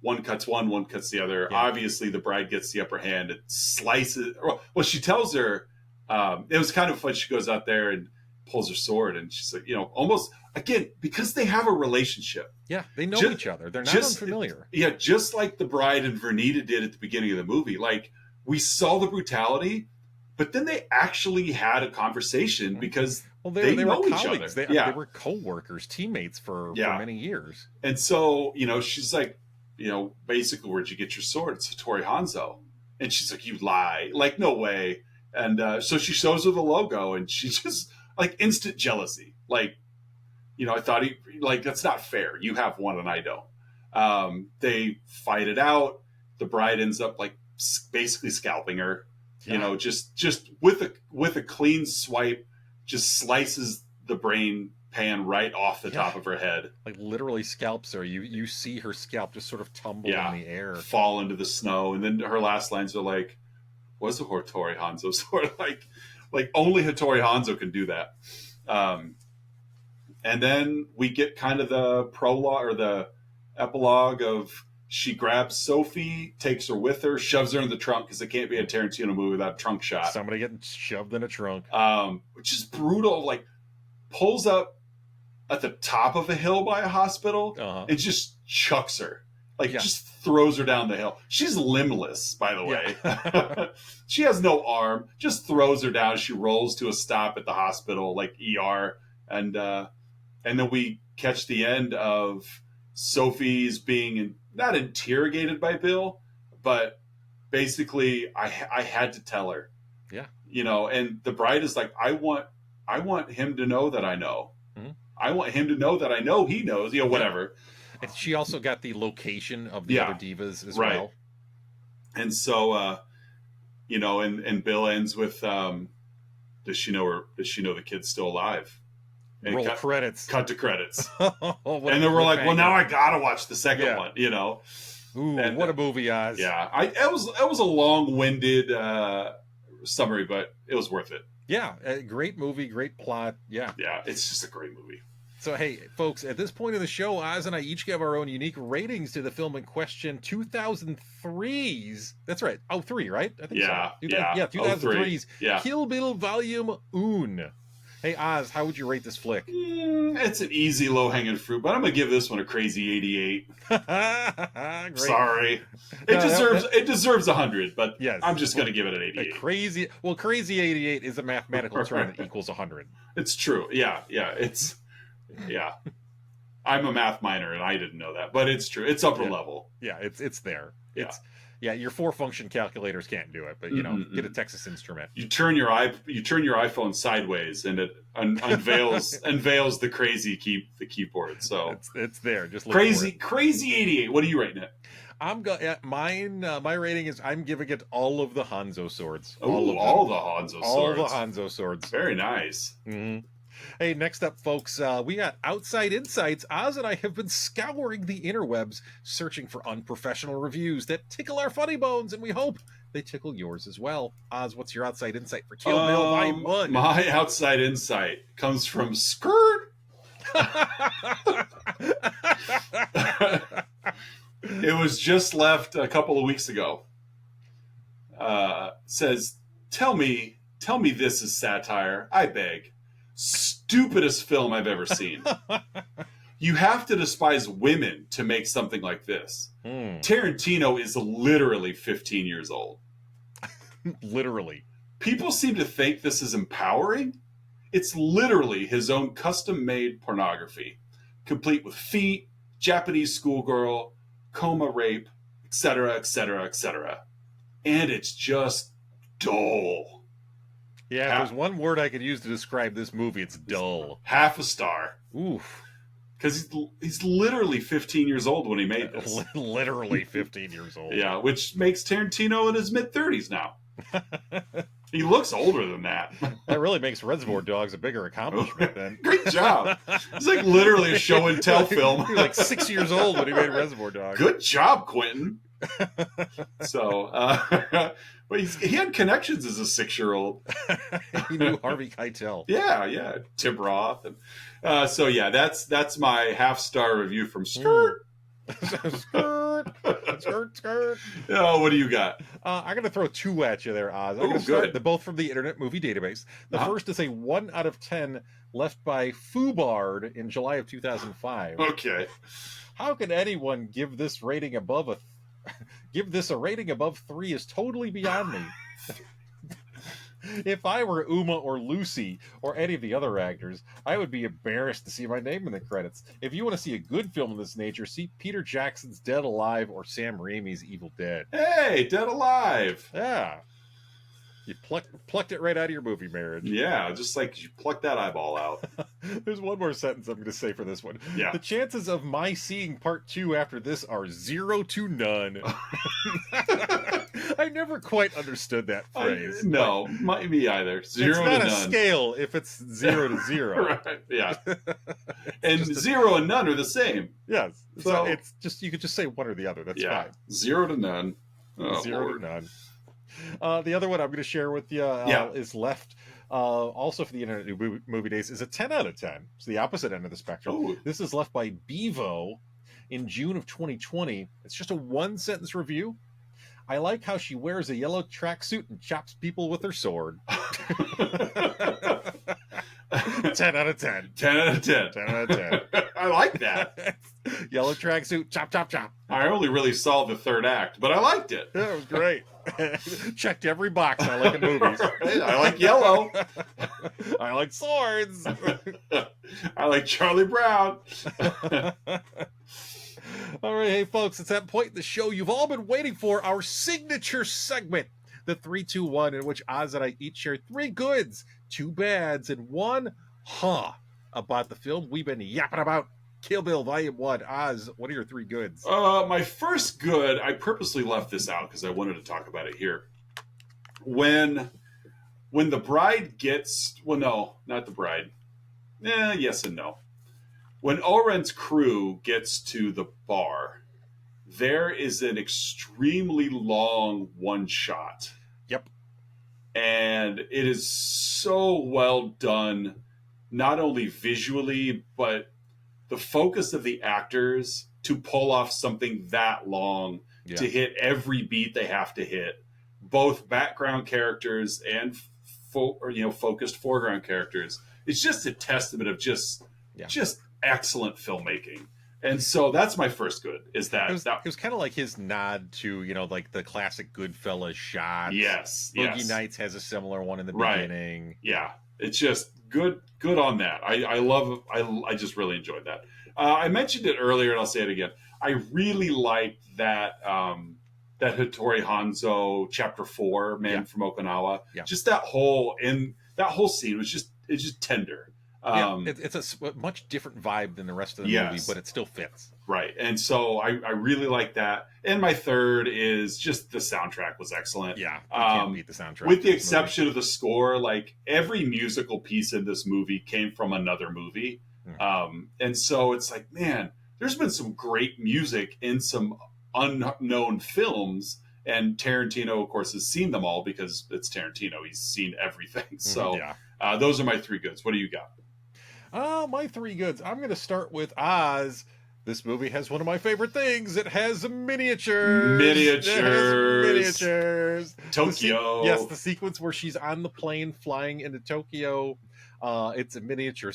one cuts one cuts the other. Yeah. Obviously the bride gets the upper hand. It slices. Well, she tells her, it was kind of fun. She goes out there and pulls her sword, and she's like, almost, again, because they have a relationship. Yeah, they know each other. They're not unfamiliar. Yeah, just like the Bride and Vernita did at the beginning of the movie. Like, we saw the brutality, but then they actually had a conversation because they know were each colleagues. other. They were co-workers, teammates for many years. And so, she's like, basically, where'd you get your sword? It's Hattori Hanzo. And she's like, you lie. Like, no way. And so she shows her the logo, and she just, like, instant jealousy. Like, I thought that's not fair. You have one and I don't. They fight it out. The bride ends up, like, basically scalping her. Just with a clean swipe, just slices the brain pan right off the top of her head. Like, literally scalps her. You see her scalp just sort of tumble in the air, fall into the snow, and then her last lines are like, "Was a Hattori Hanzo sword?" Like only Hattori Hanzo can do that. And then we get kind of the prologue or the epilogue of, she grabs Sophie, takes her with her, shoves her in the trunk, because it can't be a Tarantino movie without a trunk shot. Somebody getting shoved in a trunk. Which is brutal. Like, pulls up at the top of a hill by a hospital and just chucks her. Like, just throws her down the hill. She's limbless, by the way. She has no arm. Just throws her down. She rolls to a stop at the hospital, like ER. And then we catch the end of Sophie's being not interrogated by Bill, but basically I had to tell her. Yeah. And the bride is like, I want him to know that I know. Mm-hmm. I want him to know that I know he knows, whatever. And she also got the location of the other divas as well. And so, and Bill ends with, does she know the kid's still alive? And roll credits. Cut to credits. And then we're like, well, now I gotta watch the second one, Ooh, and, what a movie, Oz. Yeah. It was a long-winded summary, but it was worth it. Yeah, a great movie, great plot. Yeah. Yeah, it's just a great movie. So, hey, folks, at this point in the show, Oz and I each give our own unique ratings to the film in question, 2003's. That's right. Oh, 3, right? I think so. Yeah, 2003's Kill Bill Volume 1. Hey, Oz, how would you rate this flick? It's an easy low-hanging fruit, but I'm going to give this one a crazy 88. Sorry. It deserves 100, but yes, I'm just going to give it an 88. Crazy 88 is a mathematical term that equals 100. It's true. Yeah. I'm a math minor, and I didn't know that, but it's true. It's upper level. Yeah, it's there. Yeah. Yeah, your 4-function calculators can't do it, but get a Texas Instrument. You turn your iPhone sideways, and it unveils the keyboard. So it's there. Just look crazy 88. What are you rating it? I'm mine. My rating is I'm giving it all of the Hanzo swords. All the Hanzo swords. Very nice. Mm-hmm. Hey, next up, folks, we got Outside Insights. Oz and I have been scouring the interwebs, searching for unprofessional reviews that tickle our funny bones, and we hope they tickle yours as well. Oz, what's your outside insight for Kill Bill Volume 1? My outside insight comes from Skirt. It was just left a couple of weeks ago. Says, tell me this is satire, I beg. Stupidest film I've ever seen. You have to despise women to make something like this. Tarantino is literally 15 years old. Literally. People seem to think this is empowering. It's literally his own custom-made pornography, complete with feet, Japanese schoolgirl, coma rape, etc., etc., etc. And it's just dull. Yeah, if there's one word I could use to describe this movie, it's dull. Half a star. Oof. Because he's literally 15 years old when he made this. Literally 15 years old. Yeah, which makes Tarantino in his mid-30s now. He looks older than that. That really makes Reservoir Dogs a bigger accomplishment then. Great job. It's like literally a show and tell film. He was like 6 years old when he made Reservoir Dogs. Good job, Quentin. So, but he had connections as a 6-year-old. He knew Harvey Keitel. Yeah, Tim Roth, and so yeah, that's my half-star review from Skirt. Skirt. Oh, what do you got? I'm going to throw 2 at you there, Oz. I'm Oh, going to start. good. They're both from the Internet Movie Database. The first is a 1 out of 10 left by Fubard in July of 2005. Okay. How can anyone give this rating above give this a rating above 3 is totally beyond me. If I were Uma or Lucy or any of the other actors, I would be embarrassed to see my name in the credits. If you want to see a good film of this nature, see Peter Jackson's Dead Alive or Sam Raimi's Evil Dead. Hey, Dead Alive. Yeah. You plucked it right out of your movie marriage. Yeah, just like you plucked that eyeball out. There's one more sentence I'm going to say for this one. Yeah. The chances of my seeing part 2 after this are 0 to none. I never quite understood that phrase. No, me either. 0 to none. It's not a scale if it's 0 to 0. Right, yeah. And 0 and none are the same. Yes. So it's just, you could just say one or the other. That's fine. 0 to none. Oh, 0 Lord. to none. The other one I'm going to share with you is left, also for the Internet Movie Days, is a 10 out of 10. It's the opposite end of the spectrum. Ooh. This is left by Bevo in June of 2020. It's just a 1-sentence review. I like how she wears a yellow tracksuit and chops people with her sword. 10 out of 10. 10 out of 10. 10 out of 10. I like that. Yellow tracksuit, chop, chop, chop. I only really saw the third act, but I liked it. Yeah, it was great. Checked every box I like in movies. I like yellow. I like swords. I like Charlie Brown. All right, hey folks, it's that point in the show you've all been waiting for, our signature segment, the 3-2-1, in which Oz and I each share 3 goods, 2 bads, and 1 about the film we've been yapping about. Kill Bill Volume 1. Oz, what are your 3 goods? My first good, I purposely left this out because I wanted to talk about it here. When the bride gets... Well, no, not the bride. Yes and no. When O-Ren's crew gets to the bar, there is an extremely long one-shot. Yep. And it is so well done, not only visually, but the focus of the actors to pull off something that long, to hit every beat they have to hit, both background characters and focused foreground characters. It's just a testament of just excellent filmmaking. And so that's my first good, is that it was kind of like his nod to, like the classic Goodfellas shot. Yes. Boogie Nights has a similar one in the beginning. Yeah. It's just good on that. I just really enjoyed that. I mentioned it earlier and I'll say it again. I really liked that that Hattori Hanzo Chapter 4 Man from Okinawa. Yeah. Just that whole scene was just tender. It's a much different vibe than the rest of the movie, but it still fits. Right. And so I really like that. And my third is just the soundtrack was excellent. Yeah. You can't beat the soundtrack. With the exception of the score, like every musical piece in this movie came from another movie. And so it's like, man, there's been some great music in some unknown films. And Tarantino, of course, has seen them all because it's Tarantino. He's seen everything. So those are my three goods. What do you got? My three goods. I'm going to start with Oz. This movie has one of my favorite things. It has miniatures. Miniatures. Tokyo. Yes, the sequence where she's on the plane flying into Tokyo. It's a miniature,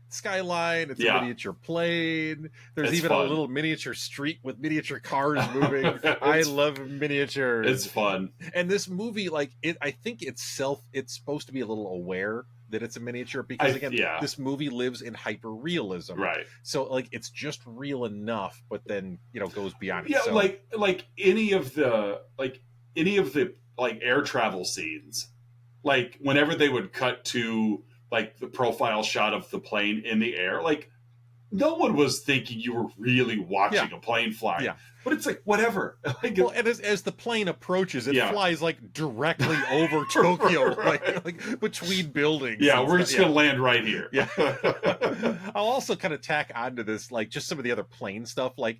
skyline. It's a miniature plane. There's even a little miniature street with miniature cars moving. I love miniatures. It's fun. And this movie, I think itself, it's supposed to be a little aware that it's a miniature because this movie lives in hyper realism, right? So it's just real enough, but then goes beyond. Yeah, like any of the air travel scenes, like whenever they would cut to the profile shot of the plane in the air, no one was thinking you were really watching a plane fly. Yeah. But it's whatever. Well, and as the plane approaches, it flies directly over Tokyo, like between buildings. Yeah, we're just gonna land right here. Yeah. I'll also kind of tack onto this, just some of the other plane stuff, like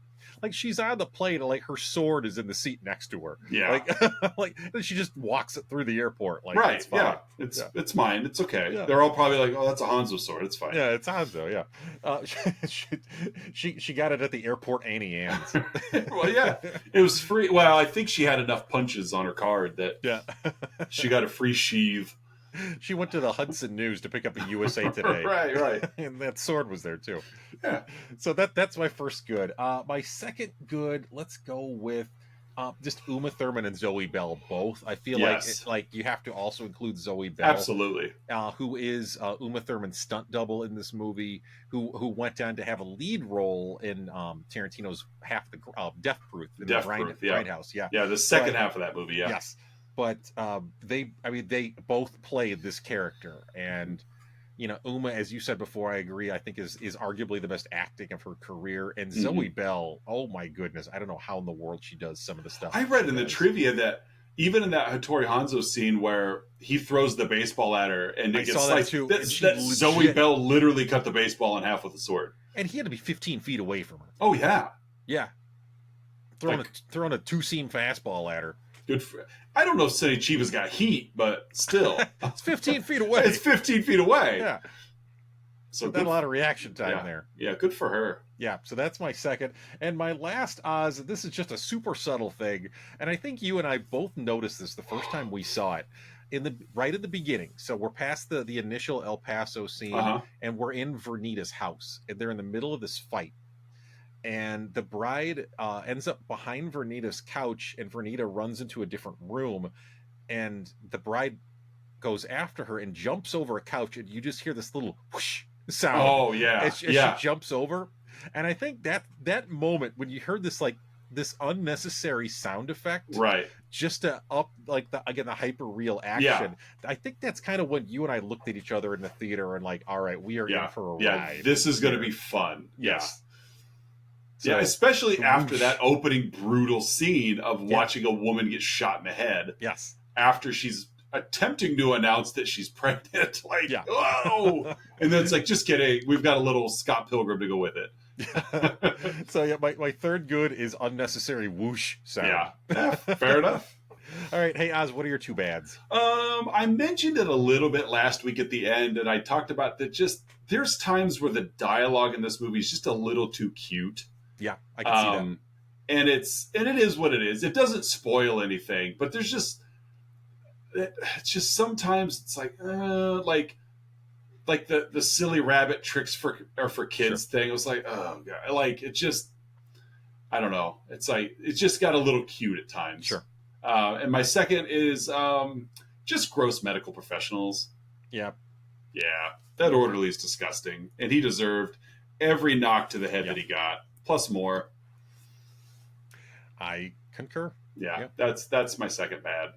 she's on the plane and her sword is in the seat next to her. Yeah. And she just walks it through the airport. Right. It's fine. Yeah. It's mine. It's okay. Yeah. They're all probably oh, that's a Hanzo sword. It's fine. Yeah, it's Hanzo. Yeah. She got it at the airport Annie Ann's. Well, yeah, it was free. Well, I think she had enough punches on her card that she got a free sheath. She went to the Hudson News to pick up a USA Today. Right. And that sword was there too. Yeah. So that's my first good. My second good, let's go with just Uma Thurman and Zoe Bell both. I feel like you have to also include Zoe Bell. Absolutely. Who is Uma Thurman's stunt double in this movie, who went on to have a lead role in Tarantino's Death Proof in the Grindhouse. Yeah. Yeah, the second half of that movie, yeah. Yes. But they both played this character, and Uma, as you said before, I agree. I think is arguably the best acting of her career. And Zoe Bell, oh my goodness, I don't know how in the world she does some of the stuff. I read in the trivia that even in that Hattori Hanzo scene where he throws the baseball at her and it gets Zoe Bell literally cut the baseball in half with a sword, and he had to be 15 feet away from her. Oh yeah, throwing a two-seam fastball at her. Good for. I don't know if Sonny Chiba's got heat, but still, it's 15 feet away. It's 15 feet away. Yeah. So not a lot of reaction time there. Yeah, good for her. Yeah, so that's my second. And my last Oz, this is just a super subtle thing, and I think you and I both noticed this the first time we saw it. Right at the beginning. So we're past the initial El Paso scene, and we're in Vernita's house, and they're in the middle of this fight. And the bride ends up behind Vernita's couch, and Vernita runs into a different room, and the bride goes after her and jumps over a couch, and you just hear this little whoosh sound. Oh yeah, as she jumps over. And I think that moment when you heard this this unnecessary sound effect, right, just to up the hyper real action. I think that's kind of when you and I looked at each other in the theater and all right, we are in for a ride. This is going to be fun. Yes. So, especially after that opening brutal scene of watching a woman get shot in the head. Yes. After she's attempting to announce that she's pregnant. Whoa! And then it's just kidding. We've got a little Scott Pilgrim to go with it. So, my third good is unnecessary whoosh sound. Yeah. Fair enough. All right. Hey, Oz, what are your two bads? I mentioned it a little bit last week at the end, and I talked about that there's times where the dialogue in this movie is just a little too cute. Yeah, I can see that. And it is what it is. It doesn't spoil anything, but there's just sometimes it's like the silly rabbit tricks for kids thing. It was oh god, it just, I don't know. It's it just got a little cute at times. Sure. And my second is just gross medical professionals. Yeah. Yeah, that orderly is disgusting, and he deserved every knock to the head that he got. Plus more. I concur. Yeah, that's my second bad.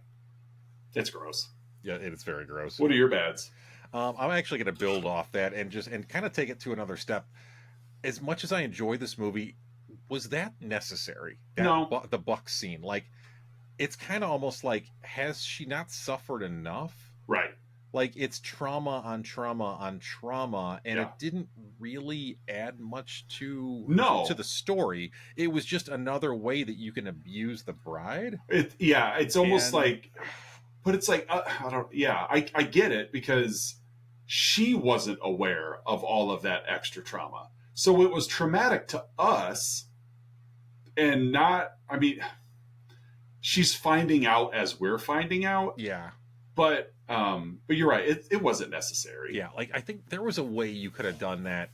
It's gross. Yeah, it's very gross. What are your bads? I'm actually going to build off that and kind of take it to another step. As much as I enjoy this movie, was that necessary? No. The Buck scene, like, it's kind of almost like, has she not suffered enough? Right. Like, it's trauma on trauma on trauma, and it didn't really add much to the story. It was just another way that you can abuse the bride. It's almost like, but it's like, I get it, because she wasn't aware of all of that extra trauma. So it was traumatic to us, and not, I mean, she's finding out as we're finding out. Yeah. But you're right. It wasn't necessary. Yeah. Like, I think there was a way you could have done that.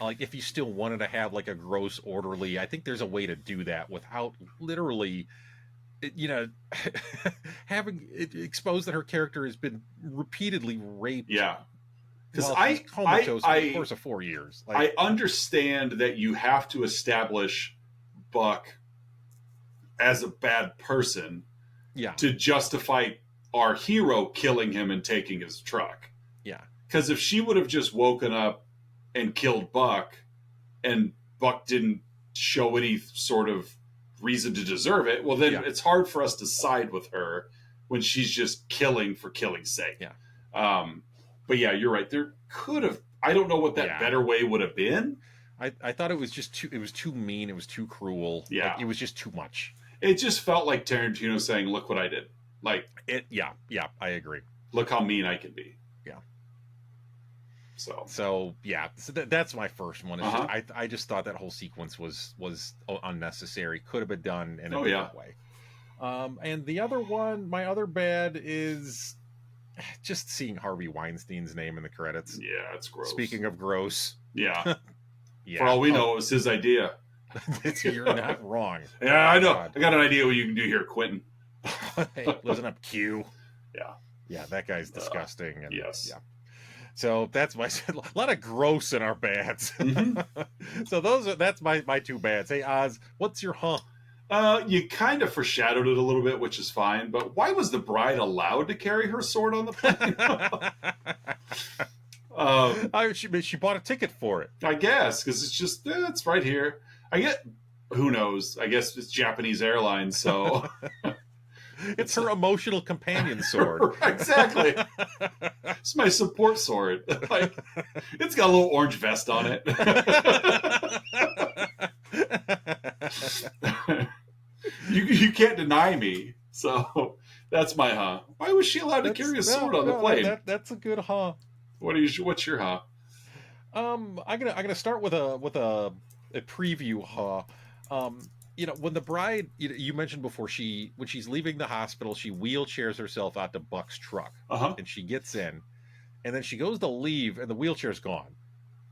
Like, if you still wanted to have like a gross orderly, I think there's a way to do that without literally, having it exposed that her character has been repeatedly raped. Yeah. Because comatose over the course of 4 years. Like, I understand that you have to establish Buck as a bad person, to justify our hero killing him and taking his truck. Yeah. Because if she would have just woken up and killed Buck, and Buck didn't show any sort of reason to deserve it, well, then it's hard for us to side with her when she's just killing for killing's sake. Yeah. But yeah, you're right. There could have, I don't know what that better way would have been. I thought it was just too mean. It was too cruel. Yeah. Like, it was just too much. It just felt like Tarantino saying, look what I did. Like, yeah, I agree. Look how mean I can be. Yeah. So that's my first one. It's I just thought that whole sequence was unnecessary. Could have been done in a different way. And the other one, my other bad, is just seeing Harvey Weinstein's name in the credits. Yeah, it's gross. Speaking of gross. Yeah. For all we know, it was his idea. You're not wrong. Yeah, I know. God. I got an idea what you can do here, Quentin. Hey, listen up, Q. Yeah. Yeah, that guy's disgusting. And, yes. Yeah. So that's a lot of gross in our bads. Mm-hmm. So that's my two bads. Hey, Oz, what's your You kind of foreshadowed it a little bit, which is fine. But why was the bride allowed to carry her sword on the plane? She bought a ticket for it. I guess, because it's just, it's right here. Who knows? I guess it's Japanese Airlines, so... It's her emotional companion sword. Exactly. It's my support sword. Like, it's got a little orange vest on it. You can't deny me. So that's my Why was she allowed to carry a sword on the plane? That's a good What's your I'm gonna start with a preview when the bride, you mentioned before, when she's leaving the hospital, she wheelchairs herself out to Buck's truck, and she gets in, and then she goes to leave, and the wheelchair's gone.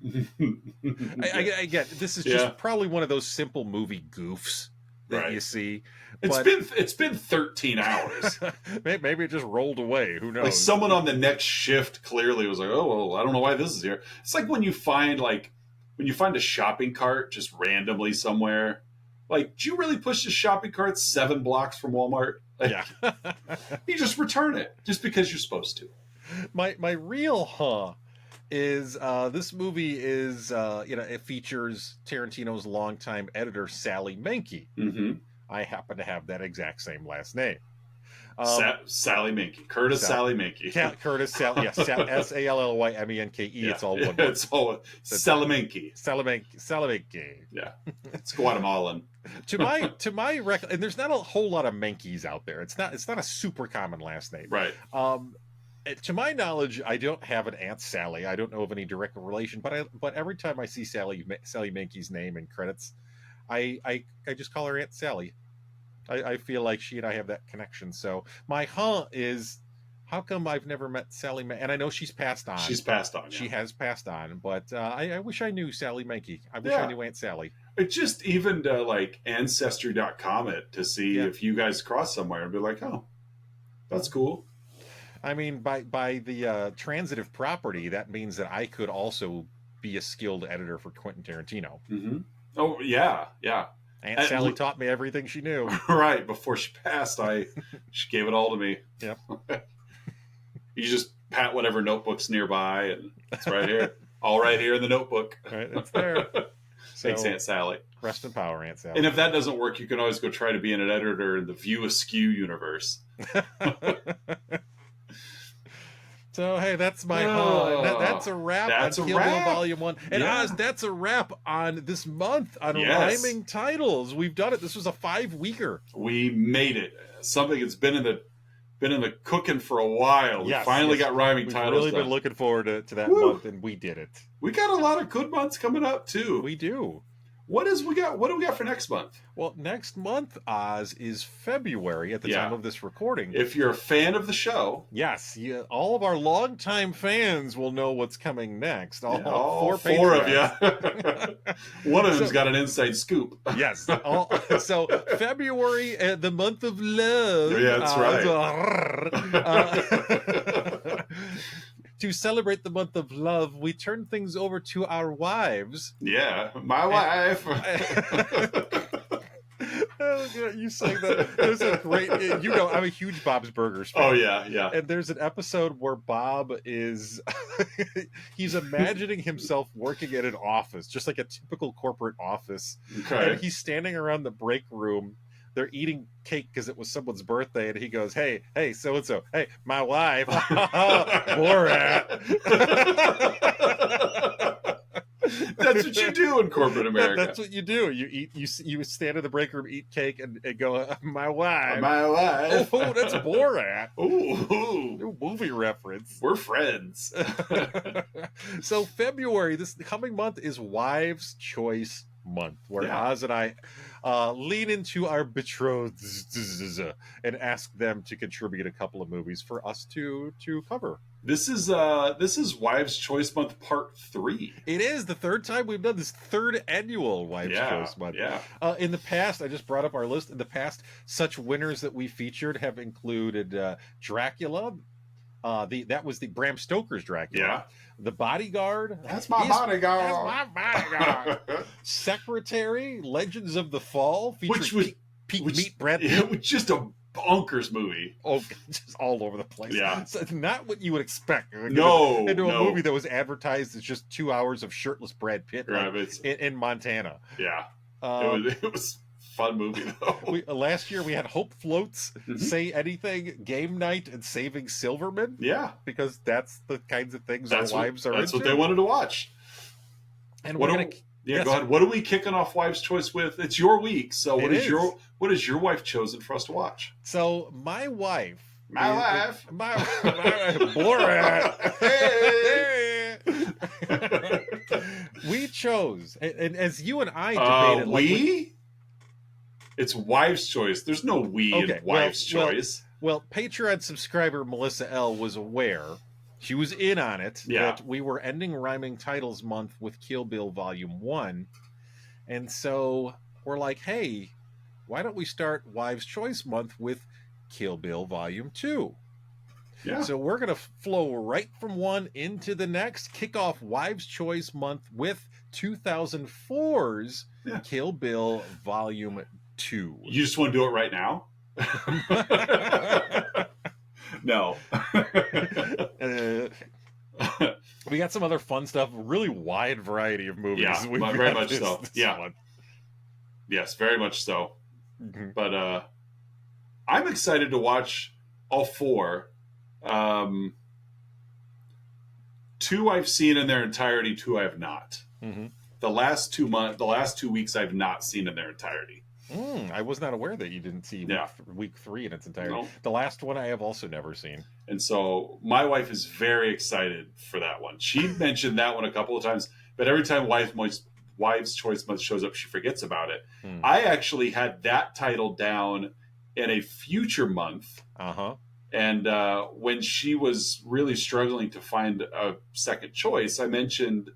I get this is just probably one of those simple movie goofs that you see. It's been 13 hours. Maybe it just rolled away. Who knows? Like, someone on the next shift clearly was like, "Oh, well, I don't know why this is here." It's like when you find a shopping cart just randomly somewhere. Like, do you really push the shopping cart 7 blocks from Walmart? Like, you just return it just because you're supposed to. My real is this movie is it features Tarantino's longtime editor Sally Menke. Mm-hmm. I happen to have that exact same last name. Sally Menke. Curtis Sally Menke. Curtis Sally, yes, Sallymmenke. Yeah. It's all one word. It's all Salamanque. Salamanque. Yeah, it's Guatemalan. to my and there's not a whole lot of Menkes out there. It's not a super common last name. Right. To my knowledge, I don't have an Aunt Sally. I don't know of any direct relation, but every time I see Sally Menke's name in credits, I just call her Aunt Sally. I feel like she and I have that connection. So my is, how come I've never met Sally Menke? And I know she's passed on. She's passed on. Yeah. She has passed on. But I wish I knew Sally Menke. I wish I knew Aunt Sally. It just even to like Ancestry.com it to see if you guys cross somewhere and be like, oh, that's cool. I mean, by the transitive property, that means that I could also be a skilled editor for Quentin Tarantino. Mm-hmm. Oh, yeah. Aunt Sally taught me everything she knew. Right. Before she passed, she gave it all to me. Yep. You just pat whatever notebook's nearby, and it's right here. All right here in the notebook. Right, it's there. Thanks, Aunt Sally. Rest in power, Aunt Sally. And if that doesn't work, you can always go try to be an editor in the View Askew universe. So, hey, that's my that's a wrap on Kill Bill Volume 1. And Oz, that's a wrap on this month on rhyming titles. We've done it. This was a 5-weeker. We made it. Something that's been in the cooking for a while. We finally got rhyming titles. We've really been looking forward to that month, and we did it. We got a lot of good months coming up, too. We do. What do we got for next month? Well, next month, Oz, is February at the time of this recording. If you're a fan of the show. Yes. All of our longtime fans will know what's coming next. All four of you. One of them's got an inside scoop. Yes. So February, the month of love. Yeah, that's right. To celebrate the month of love, we turn things over to our wives. Yeah, my wife. You saying that? There's a great, I'm a huge Bob's Burgers fan. Oh, yeah. And there's an episode where Bob is, he's imagining himself working at an office, just like a typical corporate office. Okay. And he's standing around the break room. They're eating cake because it was someone's birthday, and he goes, "Hey, so-and-so, hey, my wife, Borat." That's what you do in corporate America. That's what you do. You eat. You stand in the break room, eat cake, and go, "My wife, my wife." Oh, that's Borat. Ooh, new movie reference. We're friends. So February, this coming month, is Wives' Choice Month, where Oz and I lean into our betrothed and ask them to contribute a couple of movies for us to cover. This is Wives' Choice Month Part 3. It is the third time we've done this third annual Wives' Choice Month. Yeah. In the past, I just brought up our list. In the past, such winners that we featured have included Dracula. That was the Bram Stoker's Dracula. Yeah. The Bodyguard. That's my bodyguard. That's my bodyguard. Secretary, Legends of the Fall, featuring Pete Meat Brad Pitt. It was just a bonkers movie. Oh, just all over the place. Yeah. So not what you would expect. No. Into a movie that was advertised as just 2 hours of shirtless Brad Pitt in Montana. Yeah. It was fun movie though. Last year we had Hope Floats, Say Anything, Game Night, and Saving Silverman. Yeah, because that's the kinds of things our wives are into. That's what they wanted to watch. And go ahead. What are we kicking off Wives' Choice with? It's your week, so what is your wife chosen for us to watch? So my wife, Borat. We chose, and as you and I debated, it's Wives' Choice. There's no in Wives' Choice. Well, Patreon subscriber Melissa L. was aware. She was in on it. That we were ending Rhyming Titles Month with Kill Bill Volume 1. And so we're like, hey, why don't we start Wives' Choice Month with Kill Bill Volume 2? Yeah. So we're going to flow right from one into the next, kick off Wives' Choice Month with 2004's Kill Bill Volume 2. You just want to do it right now? No. We got some other fun stuff, really wide variety of movies. Yeah, very much so. Yeah. Yes, very much so. Mm-hmm. But I'm excited to watch all four. 2 I've seen in their entirety, 2 I have not. Mm-hmm. The last 2 weeks I've not seen in their entirety. I was not aware that you didn't see week 3 in its entirety. No. The last one I have also never seen. And so my wife is very excited for that one. She mentioned that one a couple of times, but every time Wives' Choice Month shows up, she forgets about it. I actually had that title down in a future month. Uh-huh. And when she was really struggling to find a second choice, I mentioned,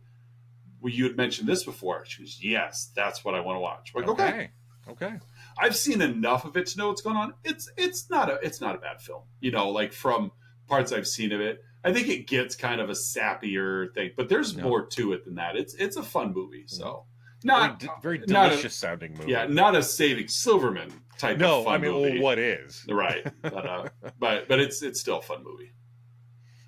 you had mentioned this before. She was, yes, that's what I want to watch. I'm like, okay. I've seen enough of it to know what's going on. It's not a bad film, like from parts I've seen of it. I think it gets kind of a sappier thing, but there's more to it than that. It's a fun movie. So Not very not delicious sounding movie. Yeah, not a Saving Silverman type of fun movie. Well, what is? Right. But it's still a fun movie.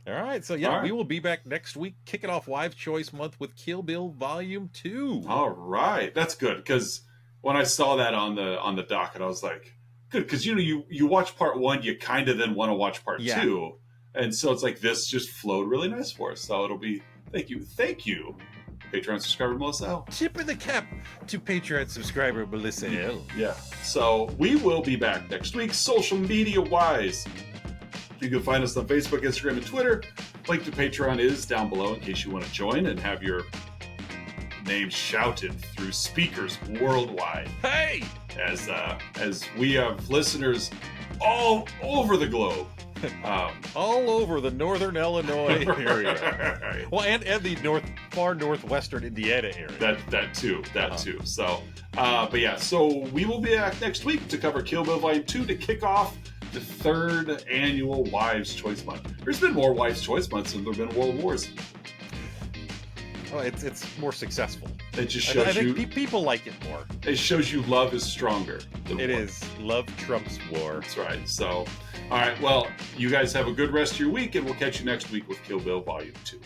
All right. So, we will be back next week, kicking off Wives' Choice Month with Kill Bill Volume 2. All right. That's good, because when I saw that on the docket, I was like, good, because you watch part 1, you kind of then want to watch part 2. And so it's like this just flowed really nice for us. So it'll be, thank you, Patreon subscriber Melissa L. Tip of the cap to Patreon subscriber Melissa L. Yeah. So we will be back next week, social media wise. You can find us on Facebook, Instagram, and Twitter. Link to Patreon is down below in case you want to join and have your name shouted through speakers worldwide. Hey! As we have listeners all over the globe. All over the northern Illinois area. Well, and the far northwestern Indiana area. That too. So, so we will be back next week to cover Kill Bill Volume 2 to kick off the 3rd annual Wives' Choice Month. There's been more Wives' Choice Months than there have been World Wars. Oh, it's more successful. It just shows I think people like it more. It shows you love is stronger than war. It is. Love trumps war. That's right. So, all right. Well, you guys have a good rest of your week, and we'll catch you next week with Kill Bill Volume 2.